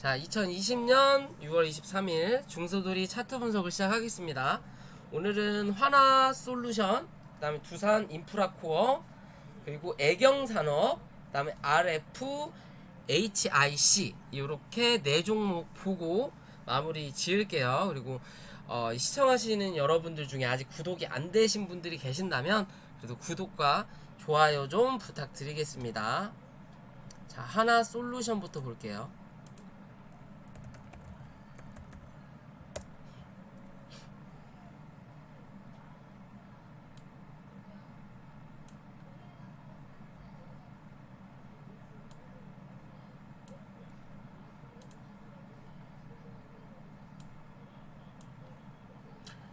자, 2020년 6월 23일 중소도리 차트 분석을 시작하겠습니다. 오늘은 화나솔루션, 그 다음에 두산 인프라코어, 그리고 애경산업, 그 다음에 RF, HIC 이렇게 네 종목 보고 마무리 지을게요. 그리고 시청하시는 여러분들 중에 아직 구독이 안 되신 분들이 계신다면 그래도 구독과 좋아요 좀 부탁드리겠습니다. 자, 하나솔루션부터 볼게요.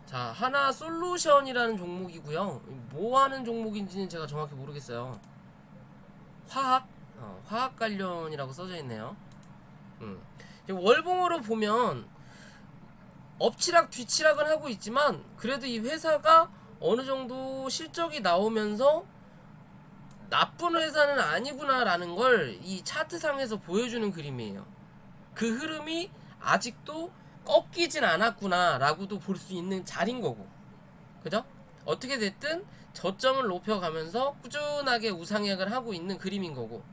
자, 하나솔루션이라는 종목이고요. 뭐 하는 종목인지는 제가 정확히 모르겠어요. 화학 관련이라고 써져 있네요. 월봉으로 보면 엎치락 뒤치락은 하고 있지만 그래도 이 회사가 어느 정도 실적이 나오면서 나쁜 회사는 아니구나라는 걸 이 차트상에서 보여주는 그림이에요. 그 흐름이 아직도 꺾이진 않았구나 라고도 볼 수 있는 자리인 거고, 그죠? 어떻게 됐든 저점을 높여가면서 꾸준하게 우상향을 하고 있는 그림인 거고,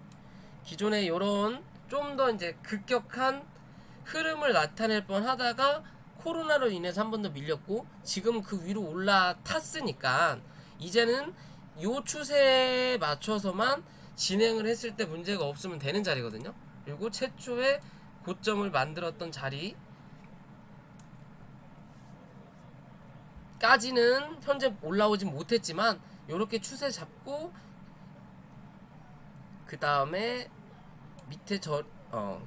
기존에 요런 좀 더 이제 급격한 흐름을 나타낼 뻔 하다가 코로나로 인해서 한 번 더 밀렸고, 지금 그 위로 올라탔으니까 이제는 요 추세에 맞춰서만 진행을 했을 때 문제가 없으면 되는 자리거든요. 그리고 최초의 고점을 만들었던 자리 까지는 현재 올라오진 못했지만 요렇게 추세 잡고 그 다음에 밑에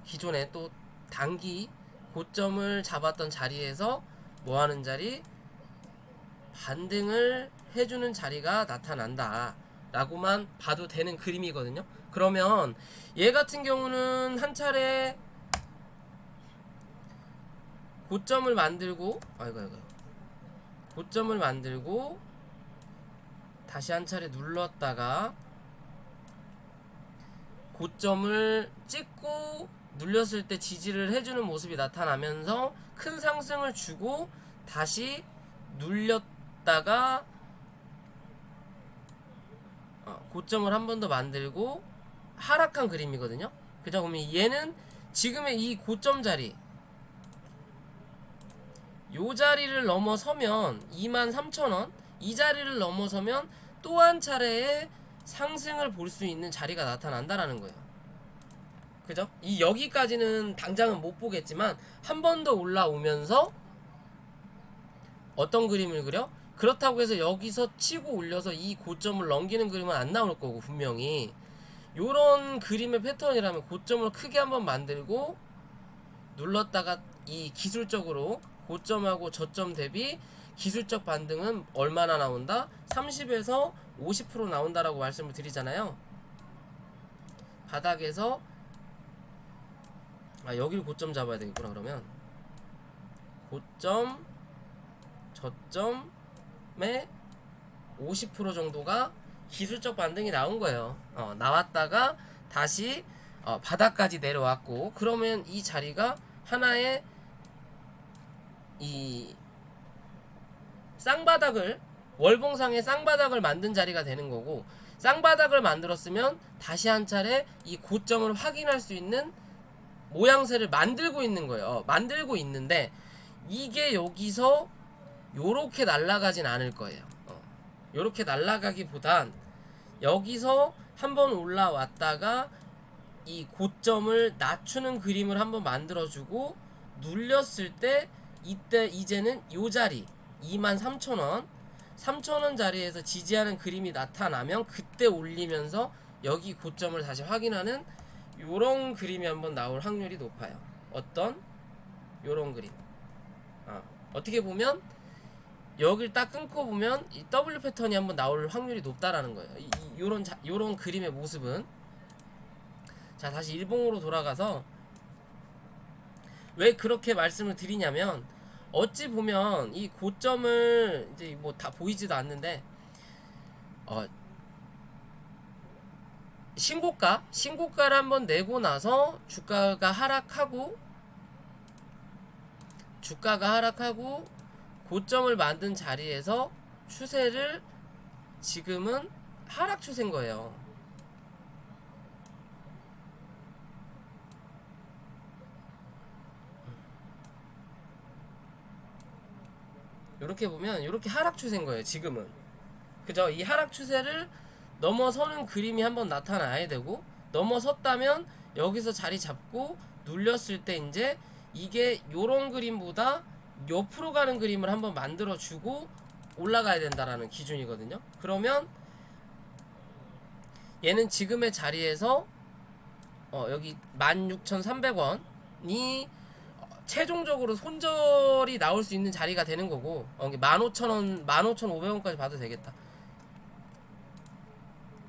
기존에 또 단기 고점을 잡았던 자리에서 뭐하는 자리, 반등을 해주는 자리가 나타난다 라고만 봐도 되는 그림이거든요. 그러면 얘 같은 경우는 한 차례 고점을 만들고 고점을 만들고 다시 한 차례 눌렀다가 고점을 찍고 눌렸을 때 지지를 해주는 모습이 나타나면서 큰 상승을 주고 다시 눌렸다가 고점을 한 번 더 만들고 하락한 그림이거든요. 그죠? 그러면 얘는 지금의 이 고점 자리, 요 자리를 넘어서면 23,000원, 이 자리를 넘어서면 또 한 차례의 상승을 볼 수 있는 자리가 나타난다라는 거예요. 그죠? 이 여기까지는 당장은 못 보겠지만 한 번 더 올라오면서 어떤 그림을 그려? 그렇다고 해서 여기서 치고 올려서 이 고점을 넘기는 그림은 안 나올 거고, 분명히 요런 그림의 패턴이라면 고점을 크게 한번 만들고 눌렀다가 이 기술적으로 고점하고 저점 대비 기술적 반등은 얼마나 나온다? 30에서 50% 나온다라고 말씀을 드리잖아요. 바닥에서 여기를 고점 잡아야 되겠구나. 그러면 고점 저점에 50% 정도가 기술적 반등이 나온 거예요. 나왔다가 다시 바닥까지 내려왔고, 그러면 이 자리가 하나의 이 쌍바닥을, 월봉상의 쌍바닥을 만든 자리가 되는 거고, 쌍바닥을 만들었으면 다시 한 차례 이 고점을 확인할 수 있는 모양새를 만들고 있는 거예요. 만들고 있는데 이게 여기서 요렇게 날아가진 않을 거예요. 요렇게 날아가기보단 여기서 한번 올라왔다가 이 고점을 낮추는 그림을 한번 만들어주고 눌렸을 때 이때 이제는 요 자리 23,000원 3,000원 자리에서 지지하는 그림이 나타나면 그때 올리면서 여기 고점을 다시 확인하는 요런 그림이 한번 나올 확률이 높아요. 어떤? 요런 그림. 어떻게 보면 여길 딱 끊고 보면 이 W 패턴이 한번 나올 확률이 높다라는 거예요. 요런 그림의 모습은. 자, 다시 일봉으로 돌아가서 왜 그렇게 말씀을 드리냐면, 어찌 보면 이 고점을 이제 뭐 다 보이지도 않는데 신고가를 한번 내고 나서 주가가 하락하고 주가가 하락하고 고점을 만든 자리에서 추세를 지금은 하락 추세인 거예요. 이렇게 보면 이렇게 하락 추세인 거예요. 지금은. 그죠? 이 하락 추세를 넘어서는 그림이 한번 나타나야 되고, 넘어섰다면 여기서 자리 잡고 눌렸을 때 이제 이게 요런 그림보다 옆으로 가는 그림을 한번 만들어 주고 올라가야 된다라는 기준이거든요. 그러면 얘는 지금의 자리에서 여기 16,300원이 최종적으로 손절이 나올 수 있는 자리가 되는 거고, 15,000원, 15,500원까지 봐도 되겠다.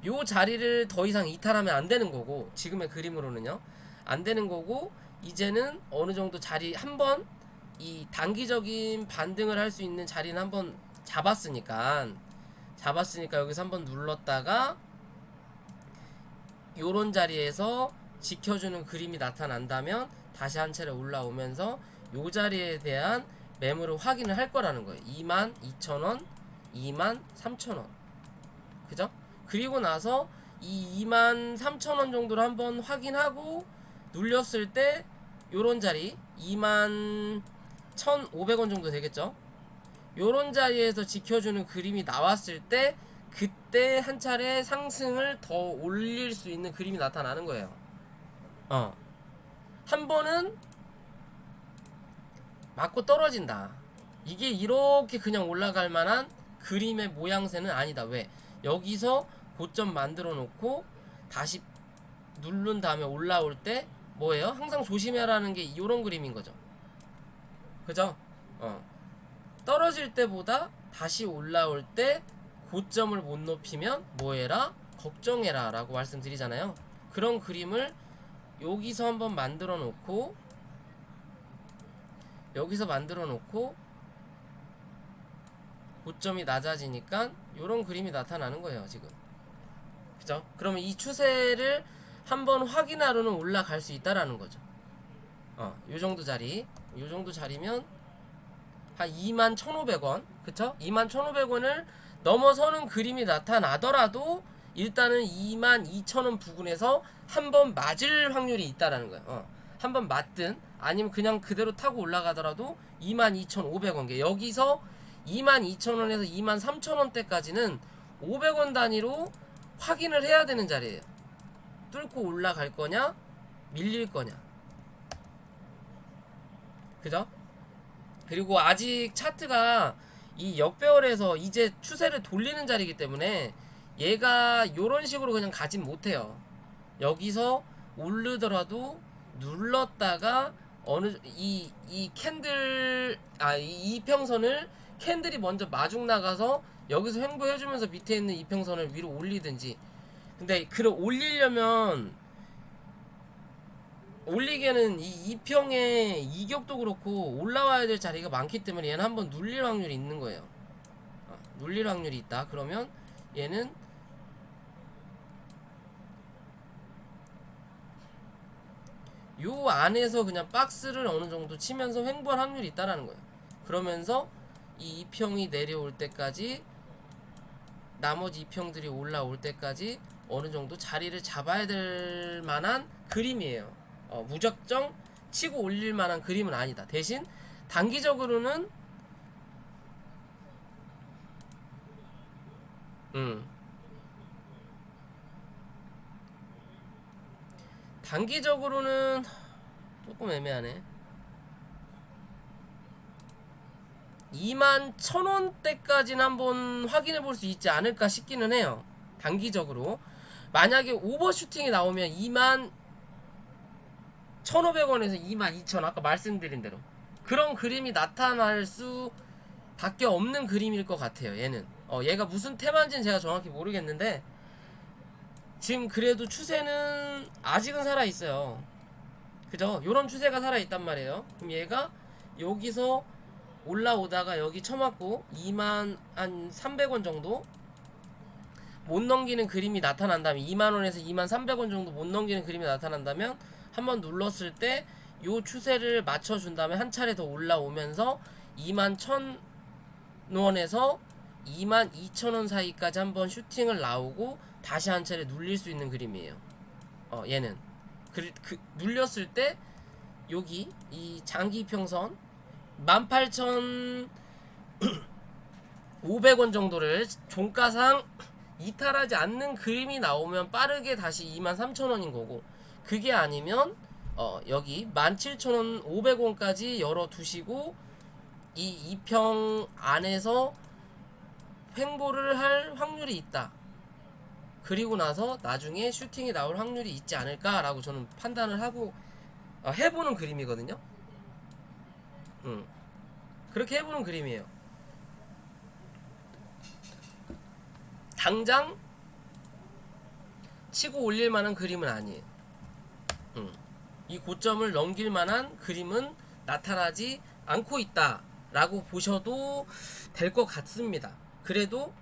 요 자리를 더 이상 이탈하면 안 되는 거고, 지금의 그림으로는요 안 되는 거고, 이제는 어느 정도 자리 한번 이 단기적인 반등을 할 수 있는 자리는 한번 잡았으니까 여기서 한번 눌렀다가 요런 자리에서 지켜주는 그림이 나타난다면 다시 한 차례 올라오면서 요 자리에 대한 매물을 확인을 할 거라는 거예요. 22,000원, 23,000원. 그죠? 그리고 나서 이 23,000원 정도를 한번 확인하고 눌렸을 때 요런 자리 21,500원 정도 되겠죠? 요런 자리에서 지켜주는 그림이 나왔을 때 그때 한 차례 상승을 더 올릴 수 있는 그림이 나타나는 거예요. 한 번은 맞고 떨어진다. 이게 이렇게 그냥 올라갈 만한 그림의 모양새는 아니다. 왜? 여기서 고점 만들어 놓고 다시 누른 다음에 올라올 때 뭐예요? 항상 조심해라는 게 이런 그림인 거죠. 그죠? 떨어질 때보다 다시 올라올 때 고점을 못 높이면 뭐해라? 걱정해라 라고 말씀드리잖아요. 그런 그림을 여기서 한번 만들어 놓고 여기서 만들어 놓고 고점이 낮아지니까 요런 그림이 나타나는 거예요 지금. 그죠? 그러면 이 추세를 한번 확인하러는 올라갈 수 있다라는 거죠. 요 정도 자리, 요 정도 자리면 한 21,500원, 그쵸? 21,500원을 넘어서는 그림이 나타나더라도 일단은 22,000원 부근에서 한번 맞을 확률이 있다라는 거예요. 한번 맞든 아니면 그냥 그대로 타고 올라가더라도 22,500원. 여기서 22,000원에서 23,000원대까지는 500원 단위로 확인을 해야 되는 자리예요. 뚫고 올라갈 거냐, 밀릴 거냐. 그죠? 그리고 아직 차트가 이 역배열에서 이제 추세를 돌리는 자리이기 때문에 얘가 요런 식으로 그냥 가진 못해요. 여기서 오르더라도 눌렀다가 어느 이 캔들 이 이평선을 캔들이 먼저 마중 나가서 여기서 횡보해주면서 밑에 있는 이평선을 위로 올리든지. 근데 올리려면 올리기에는 이 이평의 이격도 그렇고 올라와야 될 자리가 많기 때문에 얘는 한번 눌릴 확률이 있는 거예요. 눌릴 확률이 있다. 그러면 얘는 요 안에서 그냥 박스를 어느 정도 치면서 횡보할 확률이 있다라는 거예요. 그러면서 이 이평이 내려올 때까지 나머지 이평들이 올라올 때까지 어느 정도 자리를 잡아야 될 만한 그림이에요. 무작정 치고 올릴 만한 그림은 아니다. 대신 단기적으로는 단기적으로는 조금 애매하네. 21,000원대까지는 한번 확인해 볼 수 있지 않을까 싶기는 해요. 단기적으로. 만약에 오버슈팅이 나오면 21,500원에서 22,000원, 아까 말씀드린 대로 그런 그림이 나타날 수 밖에 없는 그림일 것 같아요. 얘는 얘가 무슨 테마인지는 제가 정확히 모르겠는데 지금 그래도 추세는 아직은 살아있어요. 그죠? 요런 추세가 살아있단 말이에요. 그럼 얘가 여기서 올라오다가 여기 쳐맞고 23,000원 정도 못 넘기는 그림이 나타난다면 20,000원에서 23,000원 정도 못 넘기는 그림이 나타난다면 한번 눌렀을 때 요 추세를 맞춰준 다음에 한 차례 더 올라오면서 21,000원에서 22,000원 사이까지 한번 슈팅을 나오고 다시 한 차례 눌릴 수 있는 그림이에요. 얘는 눌렸을 때 여기 이 장기 이평선 18,500원 정도를 종가상 이탈하지 않는 그림이 나오면 빠르게 다시 23,000원인 거고, 그게 아니면 여기 17,500원까지 열어두시고 이 이평 안에서 횡보를 할 확률이 있다. 그리고 나서 나중에 슈팅이 나올 확률이 있지 않을까라고 저는 판단을 하고 해보는 그림이거든요. 그렇게 해보는 그림이에요. 당장 치고 올릴 만한 그림은 아니에요. 이 고점을 넘길 만한 그림은 나타나지 않고 있다 라고 보셔도 될 것 같습니다. 그래도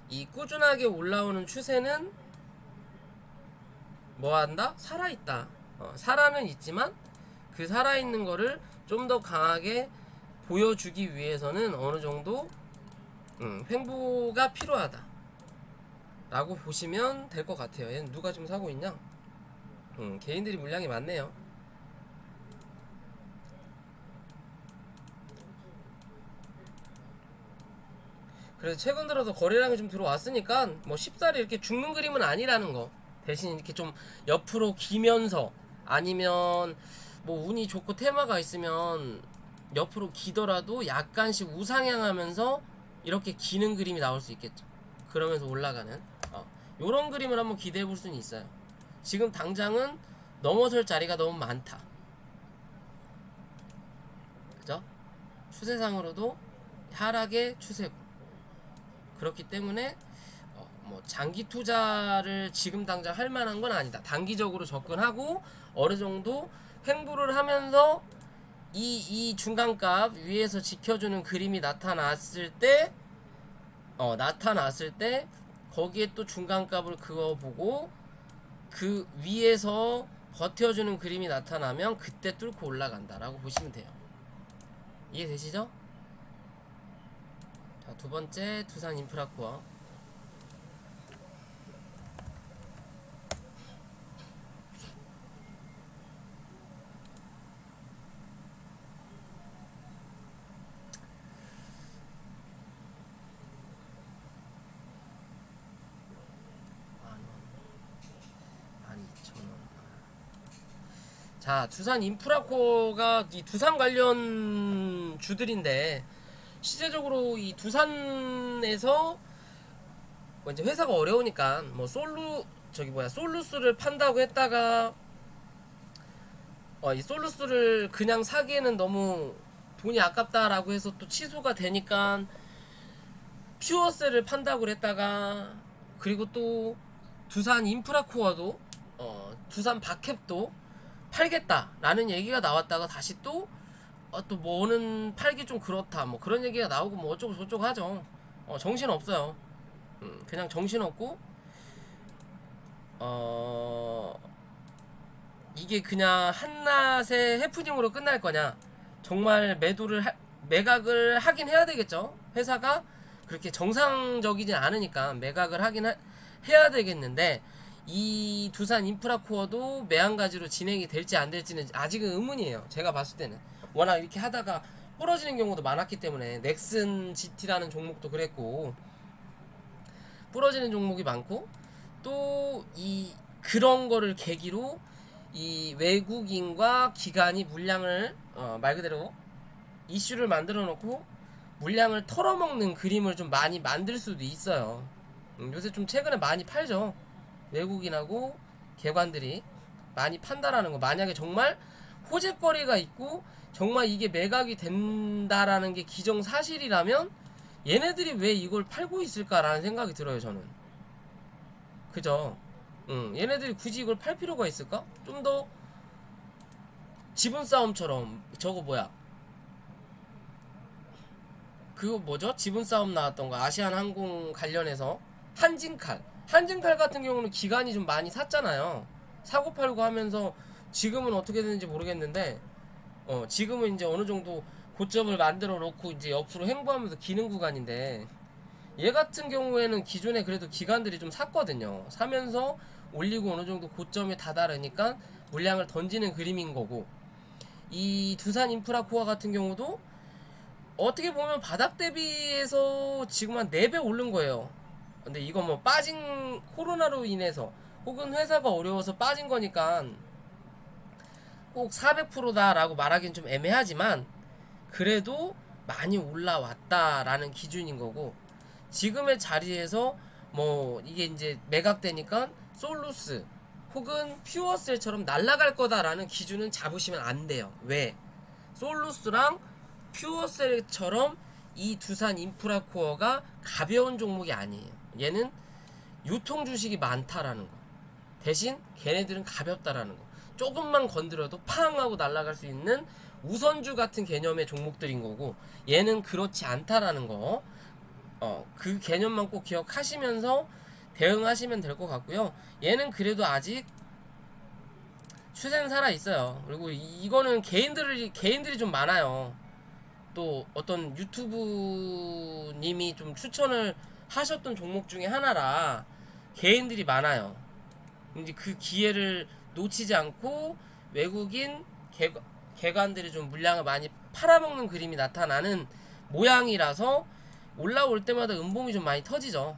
이 꾸준하게 올라오는 추세는 뭐한다? 살아있다. 살아는 있지만 그 살아있는 거를 좀 더 강하게 보여주기 위해서는 어느 정도 횡보가 필요하다 라고 보시면 될 것 같아요. 얘는 누가 좀 사고 있냐? 개인들이 물량이 많네요. 그래서 최근 들어서 거래량이 좀 들어왔으니까 뭐 쉽사리 이렇게 죽는 그림은 아니라는 거. 대신 이렇게 좀 옆으로 기면서, 아니면 뭐 운이 좋고 테마가 있으면 옆으로 기더라도 약간씩 우상향하면서 이렇게 기는 그림이 나올 수 있겠죠. 그러면서 올라가는 요런 그림을 한번 기대해 볼 수는 있어요. 지금 당장은 넘어설 자리가 너무 많다. 그죠? 추세상으로도 하락의 추세고, 그렇기 때문에 뭐 장기 투자를 지금 당장 할 만한 건 아니다. 단기적으로 접근하고 어느 정도 횡보를 하면서 이 중간값 위에서 지켜주는 그림이 나타났을 때 거기에 또 중간값을 그어보고 그 위에서 버텨주는 그림이 나타나면 그때 뚫고 올라간다라고 보시면 돼요. 이해되시죠? 자, 두 번째 두산 인프라코어. 자, 두산 인프라코어가 이 두산 관련 주들인데, 시세적으로 이 두산에서 뭐 이제 회사가 어려우니까 뭐 솔루스를 판다고 했다가 이 솔루스를 그냥 사기에는 너무 돈이 아깝다라고 해서 또 취소가 되니까 퓨어셀을 판다고 했다가, 그리고 또 두산 인프라코어도 두산 박캡도 팔겠다라는 얘기가 나왔다가 다시 또 뭐는 팔기 좀 그렇다 뭐 그런 얘기가 나오고 뭐 어쩌고 저쩌고 하죠. 정신 없어요. 그냥 정신 없고 이게 그냥 한낱의 해프닝으로 끝날 거냐, 정말 매각을 하긴 해야 되겠죠. 회사가 그렇게 정상적이진 않으니까 매각을 하긴 해야 되겠는데, 이 두산 인프라코어도 매한가지로 진행이 될지 안 될지는 아직은 의문이에요. 제가 봤을 때는 워낙 이렇게 하다가 부러지는 경우도 많았기 때문에, 넥슨 GT라는 종목도 그랬고 부러지는 종목이 많고, 또 그런 거를 계기로 이 외국인과 기관이 물량을 말 그대로 이슈를 만들어 놓고 물량을 털어먹는 그림을 좀 많이 만들 수도 있어요. 요새 좀 최근에 많이 팔죠. 외국인하고 개관들이 많이 판다라는 거. 만약에 정말 호재거리가 있고 정말 이게 매각이 된다라는 게 기정사실이라면 얘네들이 왜 이걸 팔고 있을까라는 생각이 들어요, 저는. 그죠? 얘네들이 굳이 이걸 팔 필요가 있을까? 좀 더 지분 싸움처럼, 저거 뭐야, 그거 뭐죠? 지분 싸움 나왔던 거, 아시안항공 관련해서 한진칼 같은 경우는 기관이 좀 많이 샀잖아요. 사고 팔고 하면서 지금은 어떻게 되는지 모르겠는데 지금은 이제 어느 정도 고점을 만들어 놓고 이제 옆으로 횡보하면서 기는 구간인데, 얘 같은 경우에는 기존에 그래도 기관들이 좀 샀거든요. 사면서 올리고 어느 정도 고점에 다다르니까 물량을 던지는 그림인 거고, 이 두산 인프라코어 같은 경우도 어떻게 보면 바닥 대비해서 지금 한 4배 오른 거예요. 근데 이거 뭐 빠진 코로나로 인해서 혹은 회사가 어려워서 빠진 거니까 꼭 400%다 라고 말하기는 좀 애매하지만, 그래도 많이 올라왔다라는 기준인 거고, 지금의 자리에서 뭐 이게 이제 매각되니까 솔루스 혹은 퓨어셀처럼 날아갈 거다라는 기준은 잡으시면 안 돼요. 왜? 솔루스랑 퓨어셀처럼 이 두산 인프라코어가 가벼운 종목이 아니에요. 얘는 유통 주식이 많다라는 거, 대신 걔네들은 가볍다라는 거, 조금만 건드려도 팡 하고 날아갈 수 있는 우선주 같은 개념의 종목들인 거고, 얘는 그렇지 않다라는 거, 그 개념만 꼭 기억하시면서 대응하시면 될 것 같고요. 얘는 그래도 아직 추세는 살아 있어요. 그리고 이거는 개인들이 좀 많아요. 또 어떤 유튜브님이 좀 추천을 하셨던 종목 중에 하나라 개인들이 많아요. 이제 그 기회를 놓치지 않고 외국인 개관들이 좀 물량을 많이 팔아먹는 그림이 나타나는 모양이라서 올라올 때마다 음봉이 좀 많이 터지죠.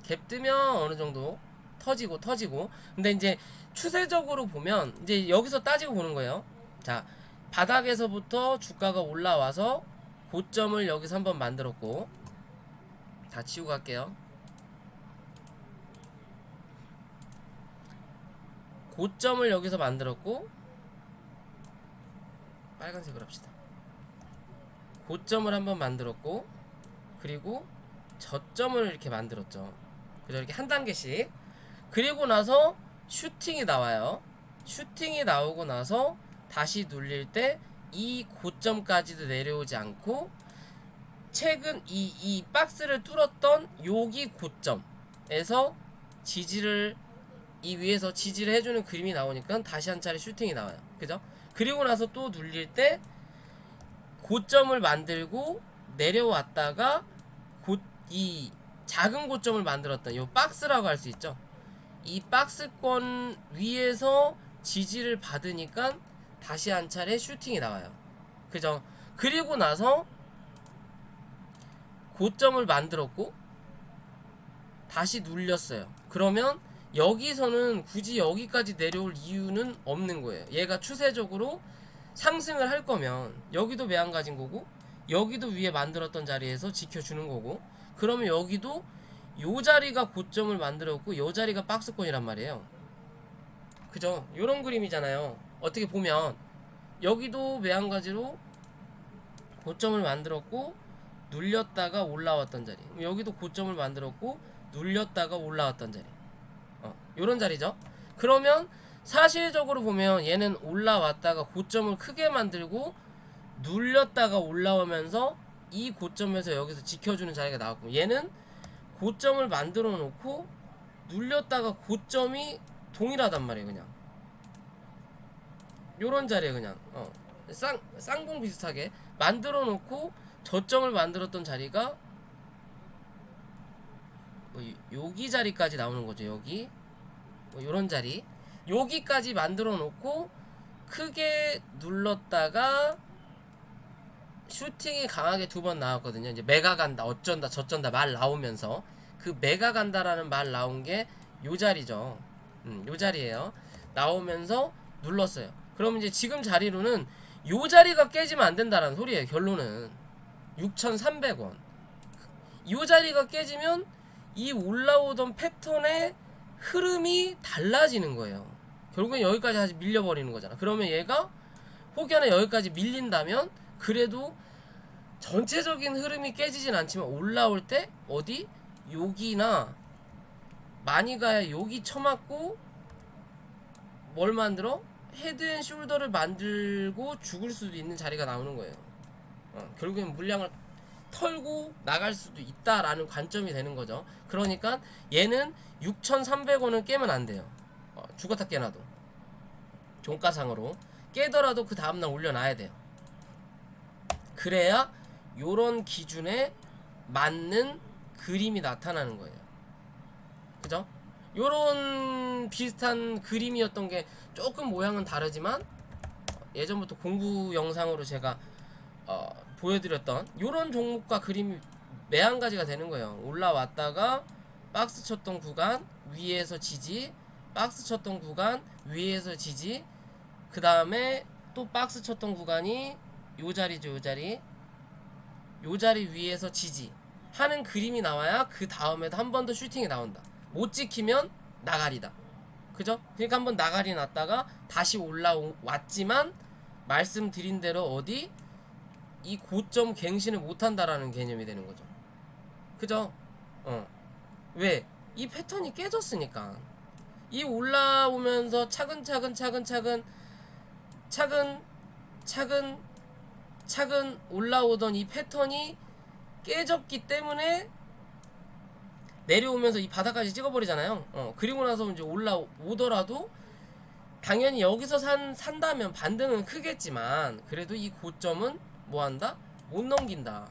갭 뜨면 어느 정도 터지고. 근데 이제 추세적으로 보면 이제 여기서 따지고 보는 거예요. 자, 바닥에서부터 주가가 올라와서 고점을 여기서 한번 만들었고, 다 치우고 갈게요. 고점을 여기서 만들었고, 빨간색으로 합시다. 고점을 한번 만들었고, 그리고 저점을 이렇게 만들었죠. 그죠? 이렇게 한 단계씩. 그리고 나서 슈팅이 나와요. 슈팅이 나오고 나서 다시 눌릴 때 이 고점까지도 내려오지 않고, 최근 이 박스를 뚫었던 여기 고점에서 지지를, 이 위에서 지지를 해주는 그림이 나오니까 다시 한 차례 슈팅이 나와요. 그죠? 그리고 나서 또 눌릴 때 고점을 만들고 내려왔다가 이 작은 고점을 만들었던 이 박스라고 할 수 있죠. 이 박스권 위에서 지지를 받으니까 다시 한 차례 슈팅이 나와요. 그죠? 그리고 나서 고점을 만들었고 다시 눌렸어요. 그러면 여기서는 굳이 여기까지 내려올 이유는 없는 거예요. 얘가 추세적으로 상승을 할 거면 여기도 매한 가진 거고, 여기도 위에 만들었던 자리에서 지켜주는 거고, 그러면 여기도 요 자리가 고점을 만들었고 요 자리가 박스권이란 말이에요. 그죠? 요런 그림이잖아요. 어떻게 보면 여기도 매한가지로 고점을 만들었고 눌렸다가 올라왔던 자리, 여기도 고점을 만들었고 눌렸다가 올라왔던 자리, 요런 자리죠. 그러면 사실적으로 보면 얘는 올라왔다가 고점을 크게 만들고 눌렸다가 올라오면서 이 고점에서 여기서 지켜주는 자리가 나왔고, 얘는 고점을 만들어 놓고 눌렸다가 고점이 동일하단 말이에요. 그냥 요런 자리에 그냥 쌍봉 비슷하게 만들어 놓고 저점을 만들었던 자리가 뭐 여기 자리까지 나오는 거죠. 여기 뭐 요런 자리, 여기까지 만들어 놓고 크게 눌렀다가 슈팅이 강하게 2번 나왔거든요. 이제 메가 간다, 어쩐다, 저쩐다 말 나오면서 그 메가 간다라는 말 나온 게 요 자리죠. 요 자리에요. 나오면서 눌렀어요. 그럼 이제 지금 자리로는 요 자리가 깨지면 안 된다라는 소리예요. 결론은 6,300원. 요 자리가 깨지면 이 올라오던 패턴의 흐름이 달라지는 거예요. 결국엔 여기까지 다시 밀려버리는 거잖아. 그러면 얘가 혹여나 여기까지 밀린다면 그래도 전체적인 흐름이 깨지진 않지만 올라올 때 어디? 여기나 많이 가야 여기 쳐맞고 뭘 만들어? 헤드앤숄더를 만들고 죽을 수도 있는 자리가 나오는 거예요. 결국엔 물량을 털고 나갈 수도 있다라는 관점이 되는 거죠. 그러니까 얘는 6,300원은 깨면 안 돼요. 죽었다 깨나도. 종가상으로 깨더라도 그 다음날 올려놔야 돼요. 그래야 요런 기준에 맞는 그림이 나타나는 거예요. 그죠? 요런 비슷한 그림이었던 게 조금 모양은 다르지만 예전부터 공부 영상으로 제가 보여드렸던 요런 종목과 그림이 매한가지가 되는 거예요. 올라왔다가 박스 쳤던 구간 위에서 지지, 박스 쳤던 구간 위에서 지지, 그 다음에 또 박스 쳤던 구간이 요 자리죠. 요 자리 위에서 지지 하는 그림이 나와야 그 다음에도 한 번 더 슈팅이 나온다. 못 지키면 나가리다. 그죠? 그러니까 한번 나가리 났다가 다시 올라왔지만 말씀드린 대로 어디 이 고점 갱신을 못한다라는 개념이 되는 거죠. 그죠? 왜? 이 패턴이 깨졌으니까. 이 올라오면서 차근차근 올라오던 이 패턴이 깨졌기 때문에 내려오면서 이 바닥까지 찍어버리잖아요. 그리고 나서 이제 올라오더라도 당연히 여기서 산다면 반등은 크겠지만 그래도 이 고점은 뭐한다? 못 넘긴다.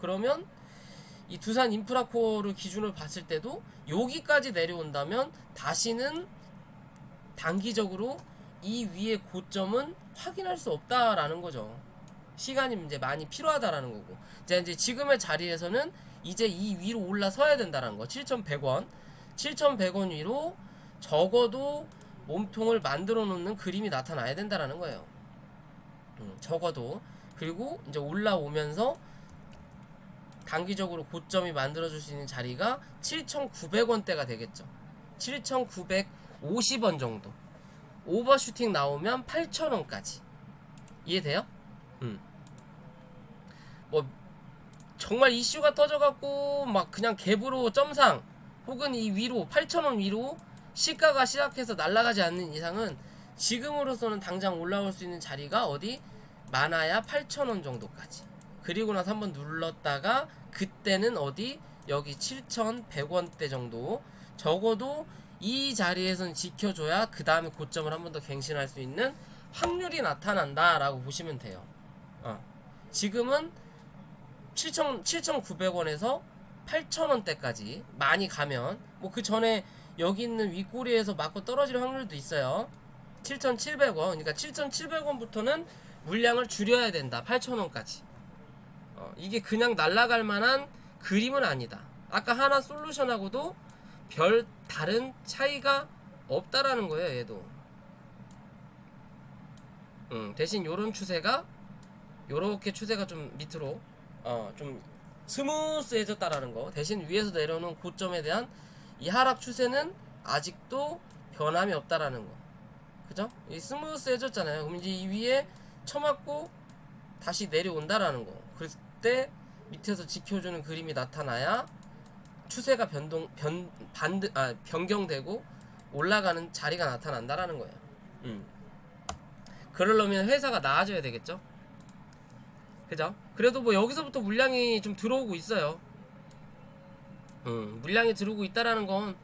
그러면 이 두산 인프라코어를 기준으로 봤을 때도 여기까지 내려온다면 다시는 단기적으로 이 위의 고점은 확인할 수 없다라는 거죠. 시간이 이제 많이 필요하다라는 거고. 이제 지금의 자리에서는 이제 이 위로 올라서야 된다는 거. 7,100원. 7,100원 위로 적어도 몸통을 만들어 놓는 그림이 나타나야 된다라는 거예요. 적어도. 그리고 이제 올라오면서 단기적으로 고점이 만들어줄 수 있는 자리가 7,900원대가 되겠죠. 7,950원 정도. 오버슈팅 나오면 8,000원까지. 이해돼요? 뭐 정말 이슈가 터져갖고 막 그냥 갭으로 점상 혹은 이 위로 8,000원 위로 시가가 시작해서 날아가지 않는 이상은 지금으로서는 당장 올라올 수 있는 자리가 어디 많아야 8,000원 정도까지. 그리고 나서 한번 눌렀다가 그때는 어디 여기 7,100원대 정도 적어도 이 자리에선 지켜줘야 그 다음에 고점을 한 번 더 갱신할 수 있는 확률이 나타난다라고 보시면 돼요. 지금은 7,900원에서 8,000원대까지 많이 가면 뭐 그 전에 여기 있는 윗꼬리에서 맞고 떨어질 확률도 있어요. 7,700원. 그러니까 7,700원부터는 물량을 줄여야 된다. 8,000원까지. 이게 그냥 날아갈 만한 그림은 아니다. 아까 하나 솔루션하고도 별 다른 차이가 없다라는 거예요. 얘도. 대신 요런 추세가 요렇게 추세가 좀 밑으로 좀 스무스해졌다라는 거. 대신 위에서 내려오는 고점에 대한 이 하락 추세는 아직도 변함이 없다라는 거. 그죠? 이 스무스해졌잖아요. 그럼 이제 이 위에 쳐맞고 다시 내려온다라는 거. 그때 밑에서 지켜주는 그림이 나타나야 추세가 변경되고 올라가는 자리가 나타난다라는 거예요. 그러려면 회사가 나아져야 되겠죠? 그죠? 그래도 뭐 여기서부터 물량이 좀 들어오고 있어요. 물량이 들어오고 있다라는 건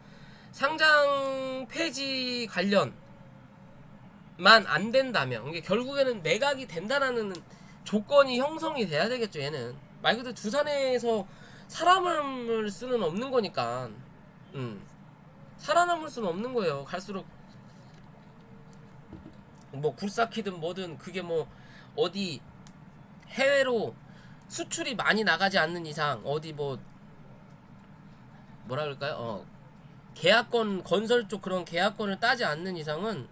상장 폐지 관련만 안 된다면 이게 결국에는 매각이 된다라는 조건이 형성이 돼야 되겠죠. 얘는 말 그대로 두산에서 살아남을 수는 없는 거니까. 살아남을 수는 없는 거예요. 갈수록 뭐 굴삭히든 뭐든 그게 뭐 어디 해외로 수출이 많이 나가지 않는 이상 어디 뭐 뭐라 그럴까요? 계약권 건설 쪽 그런 계약권을 따지 않는 이상은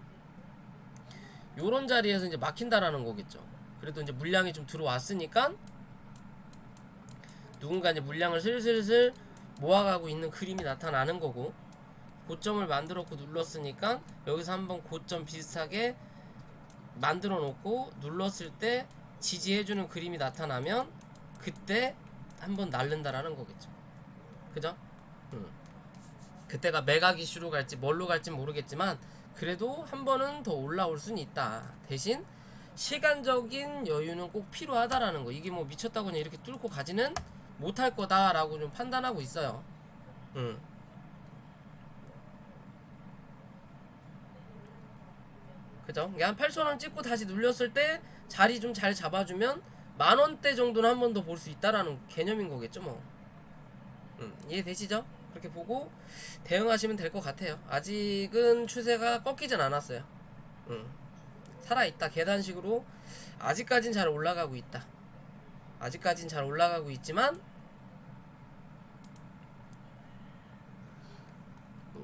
요런 자리에서 이제 막힌다라는 거겠죠. 그래도 이제 물량이 좀 들어왔으니까 누군가 이제 물량을 슬슬슬 모아가고 있는 그림이 나타나는 거고, 고점을 만들었고 눌렀으니까 여기서 한번 고점 비슷하게 만들어 놓고 눌렀을 때 지지해주는 그림이 나타나면 그때 한번 날른다라는 거겠죠. 그죠? 그때가 매각 이슈로 갈지 뭘로 갈지 모르겠지만 그래도 한 번은 더 올라올 수는 있다. 대신 시간적인 여유는 꼭 필요하다라는 거. 이게 뭐 미쳤다고 그냥 이렇게 뚫고 가지는 못할 거다라고 좀 판단하고 있어요. 그죠? 이게 한 8,000원 찍고 다시 눌렸을 때 자리 좀 잘 잡아주면 10,000원대 정도는 한 번 더 볼 수 있다라는 개념인 거겠죠 뭐. 이해되시죠? 그렇게 보고 대응하시면 될 것 같아요. 아직은 추세가 꺾이진 않았어요. 살아있다. 계단식으로 아직까진 잘 올라가고 있다. 아직까진 잘 올라가고 있지만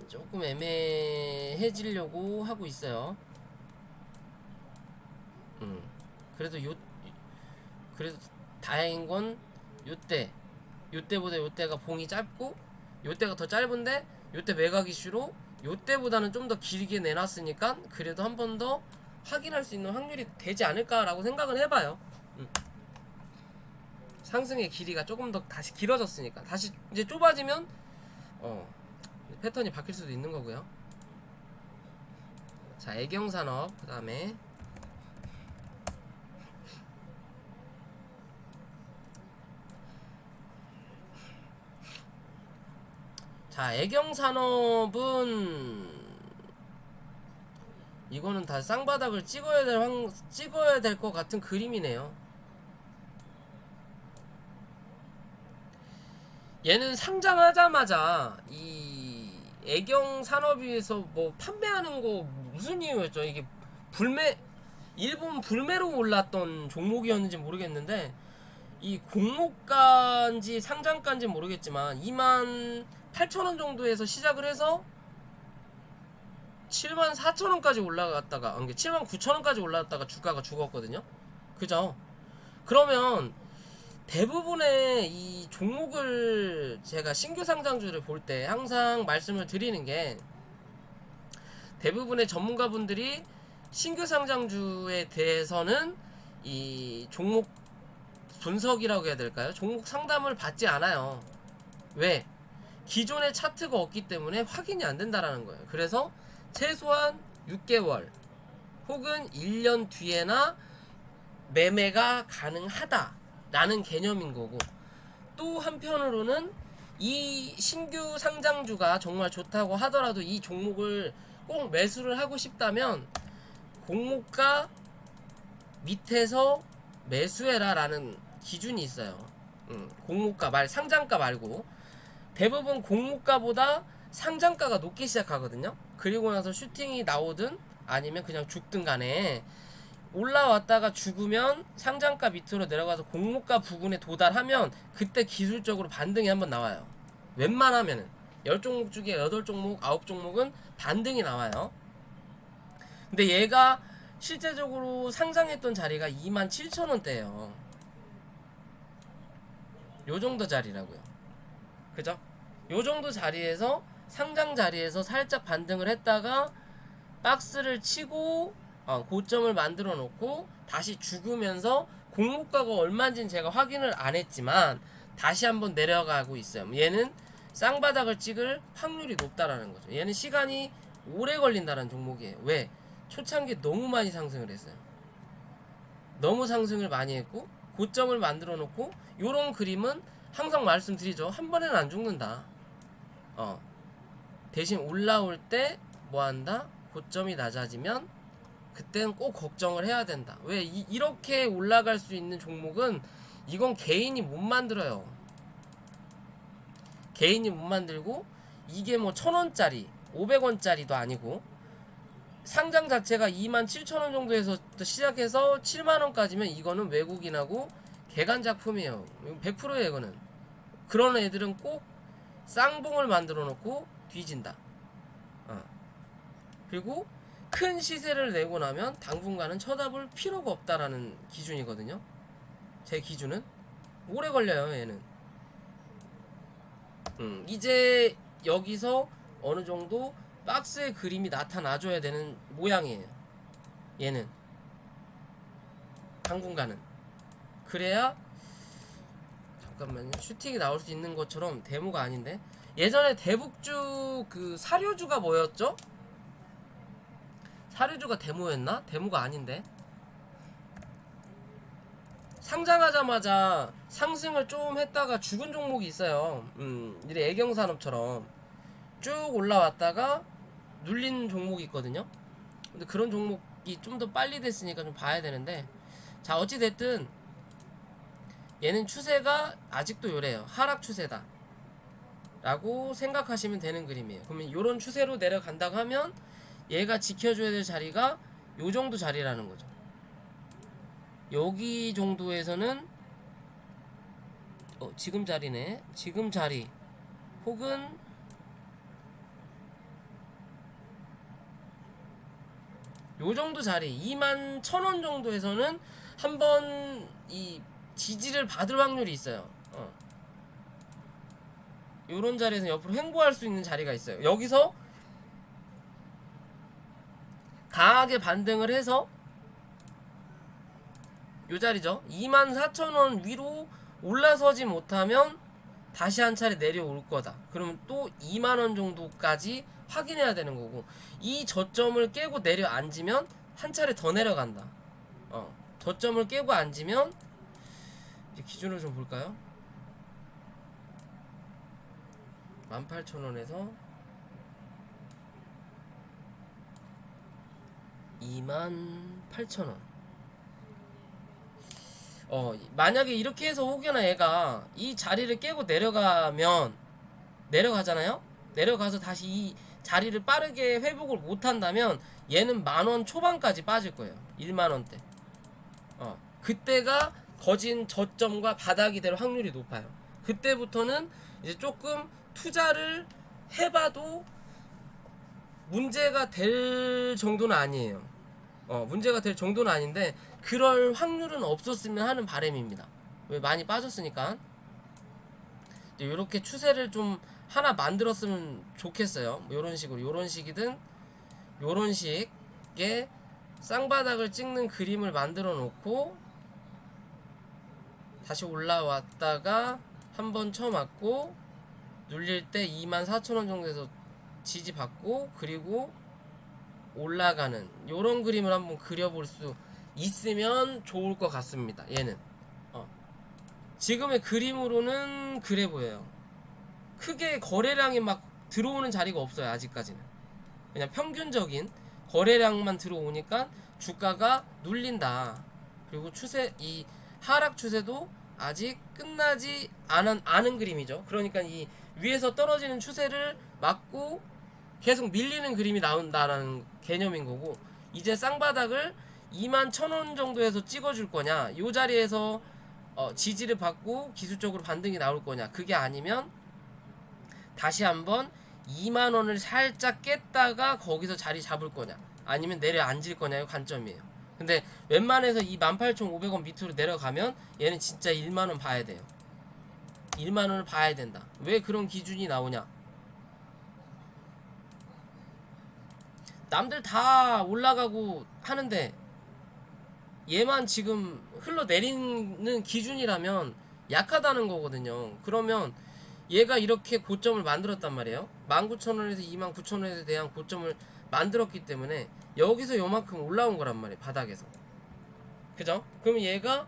조금 애매해지려고 하고 있어요. 그래도 다행인 건 요때보다 요때가 봉이 짧고 요때가 더 짧은데 요때 매각 이슈로 요때보다는 좀 더 길게 내놨으니까 그래도 한 번 더 확인할 수 있는 확률이 되지 않을까라고 생각은 해봐요. 상승의 길이가 조금 더 다시 길어졌으니까 다시 이제 좁아지면 패턴이 바뀔 수도 있는 거고요. 자, 애경산업 그 다음에 자, 애경산업은 이거는 다 쌍바닥을 찍어야 될 것 같은 그림이네요. 얘는 상장하자마자 이 애경산업위에서 뭐 판매하는 거 무슨 이유였죠? 이게 일본 불매로 올랐던 종목이었는지 모르겠는데 이 공모가인지 상장가인지 모르겠지만 28,000원 정도에서 시작을 해서 74,000원까지 올라갔다가 79,000원까지 올라갔다가 주가가 죽었거든요. 그죠? 그러면 대부분의 이 종목을 제가 신규 상장주를 볼 때 항상 말씀을 드리는 게 대부분의 전문가분들이 신규 상장주에 대해서는 이 종목 분석이라고 해야 될까요? 종목 상담을 받지 않아요. 왜? 기존의 차트가 없기 때문에 확인이 안 된다라는 거예요. 그래서 최소한 6개월 혹은 1년 뒤에나 매매가 가능하다라는 개념인 거고, 또 한편으로는 이 신규 상장주가 정말 좋다고 하더라도 이 종목을 꼭 매수를 하고 싶다면 공모가 밑에서 매수해라 라는 기준이 있어요. 공모가 상장가 말고 대부분 공모가보다 상장가가 높게 시작하거든요. 그리고 나서 슈팅이 나오든 아니면 그냥 죽든 간에 올라왔다가 죽으면 상장가 밑으로 내려가서 공모가 부근에 도달하면 그때 기술적으로 반등이 한번 나와요. 웬만하면은 10종목 중에 8종목, 9종목은 반등이 나와요. 근데 얘가 실제적으로 상장했던 자리가 27,000원대예요. 요정도 자리라고요. 그죠? 요정도 자리에서 상장 자리에서 살짝 반등을 했다가 박스를 치고 고점을 만들어 놓고 다시 죽으면서 공모가가 얼마인지는 제가 확인을 안 했지만 다시 한번 내려가고 있어요. 얘는 쌍바닥을 찍을 확률이 높다라는 거죠. 얘는 시간이 오래 걸린다는 종목이에요. 왜? 초창기에 너무 많이 상승을 했어요. 너무 상승을 많이 했고 고점을 만들어 놓고 요런 그림은 항상 말씀드리죠. 한 번에는 안 죽는다. 대신 올라올 때 뭐한다? 고점이 낮아지면 그때는 꼭 걱정을 해야 된다. 왜? 이렇게 올라갈 수 있는 종목은 이건 개인이 못 만들어요. 개인이 못 만들고 이게 뭐 1,000원짜리 500원짜리도 아니고 상장 자체가 27,000원 정도에서 시작해서 7만원까지면 이거는 외국인하고 개간 작품이에요. 100%예요 이거는. 그런 애들은 꼭 쌍봉을 만들어 놓고 뒤진다. 그리고 큰 시세를 내고 나면 당분간은 쳐다볼 필요가 없다라는 기준이거든요. 제 기준은 오래 걸려요 얘는. 이제 여기서 어느 정도 박스의 그림이 나타나줘야 되는 모양이에요. 얘는 당분간은. 그래야 잠깐만요. 슈팅이 나올 수 있는 것처럼 데모가 아닌데, 예전에 대북주 그 사료주가 뭐였죠? 사료주가 데모였나? 데모가 아닌데. 상장하자마자 상승을 좀 했다가 죽은 종목이 있어요. 이래 애경산업처럼 쭉 올라왔다가 눌린 종목이 있거든요. 근데 그런 종목 좀 더 빨리 됐으니까 좀 봐야 되는데, 자 어찌됐든 얘는 추세가 아직도 요래요. 하락 추세다 라고 생각하시면 되는 그림이에요. 그러면 요런 추세로 내려간다고 하면 얘가 지켜줘야 될 자리가 요 정도 자리라는 거죠. 여기 정도에서는 지금 자리네. 지금 자리 혹은 요 정도 자리 21,000원 정도에서는 한번 이 지지를 받을 확률이 있어요. 요런 자리에서 옆으로 횡보할 수 있는 자리가 있어요. 여기서 강하게 반등을 해서 요 자리죠. 24,000원 위로 올라서지 못하면 다시 한 차례 내려올 거다. 그러면 또 2만원 정도까지 확인해야 되는 거고, 이 저점을 깨고 내려앉으면 한 차례 더 내려간다. 저점을 깨고 앉으면 이제 기준을 좀 볼까요? 18,000원에서 28,000원. 만약에 이렇게 해서 혹여나 얘가 이 자리를 깨고 내려가잖아요? 내려가서 다시 이 자리를 빠르게 회복을 못한다면 얘는 10,000원 초반까지 빠질 거예요. 1만원대. 그때가 거진 저점과 바닥이 될 확률이 높아요. 그때부터는 이제 조금 투자를 해봐도 문제가 될 정도는 아니에요. 문제가 될 정도는 아닌데 그럴 확률은 없었으면 하는 바람입니다. 왜 많이 빠졌으니까. 이렇게 추세를 좀 하나 만들었으면 좋겠어요. 뭐 요런 식으로, 요런 식이든 요런 식의 쌍바닥을 찍는 그림을 만들어 놓고 다시 올라왔다가 한번 쳐맞고 눌릴 때 24,000원 정도에서 지지받고 그리고 올라가는 요런 그림을 한번 그려볼 수 있으면 좋을 것 같습니다. 얘는 지금의 그림으로는 그래 보여요. 크게 거래량이 막 들어오는 자리가 없어요. 아직까지는 그냥 평균적인 거래량만 들어오니까 주가가 눌린다. 그리고 추세, 이 하락 추세도 아직 끝나지 않은 그림이죠. 그러니까 이 위에서 떨어지는 추세를 막고 계속 밀리는 그림이 나온다라는 개념인 거고, 이제 쌍바닥을 21,000원 정도에서 찍어줄 거냐, 요 자리에서 지지를 받고 기술적으로 반등이 나올 거냐, 그게 아니면 다시 한번 2만원을 살짝 깼다가 거기서 자리 잡을 거냐, 아니면 내려앉을 거냐의 관점이에요. 근데 웬만해서 이 18,500원 밑으로 내려가면 얘는 진짜 1만원 봐야 돼요. 1만원을 봐야 된다. 왜 그런 기준이 나오냐, 남들 다 올라가고 하는데 얘만 지금 흘러내리는 기준이라면 약하다는 거거든요. 그러면 얘가 이렇게 고점을 만들었단 말이에요. 19,000원에서 29,000원에 대한 고점을 만들었기 때문에 여기서 요만큼 올라온 거란 말이에요. 바닥에서. 그죠? 그럼 얘가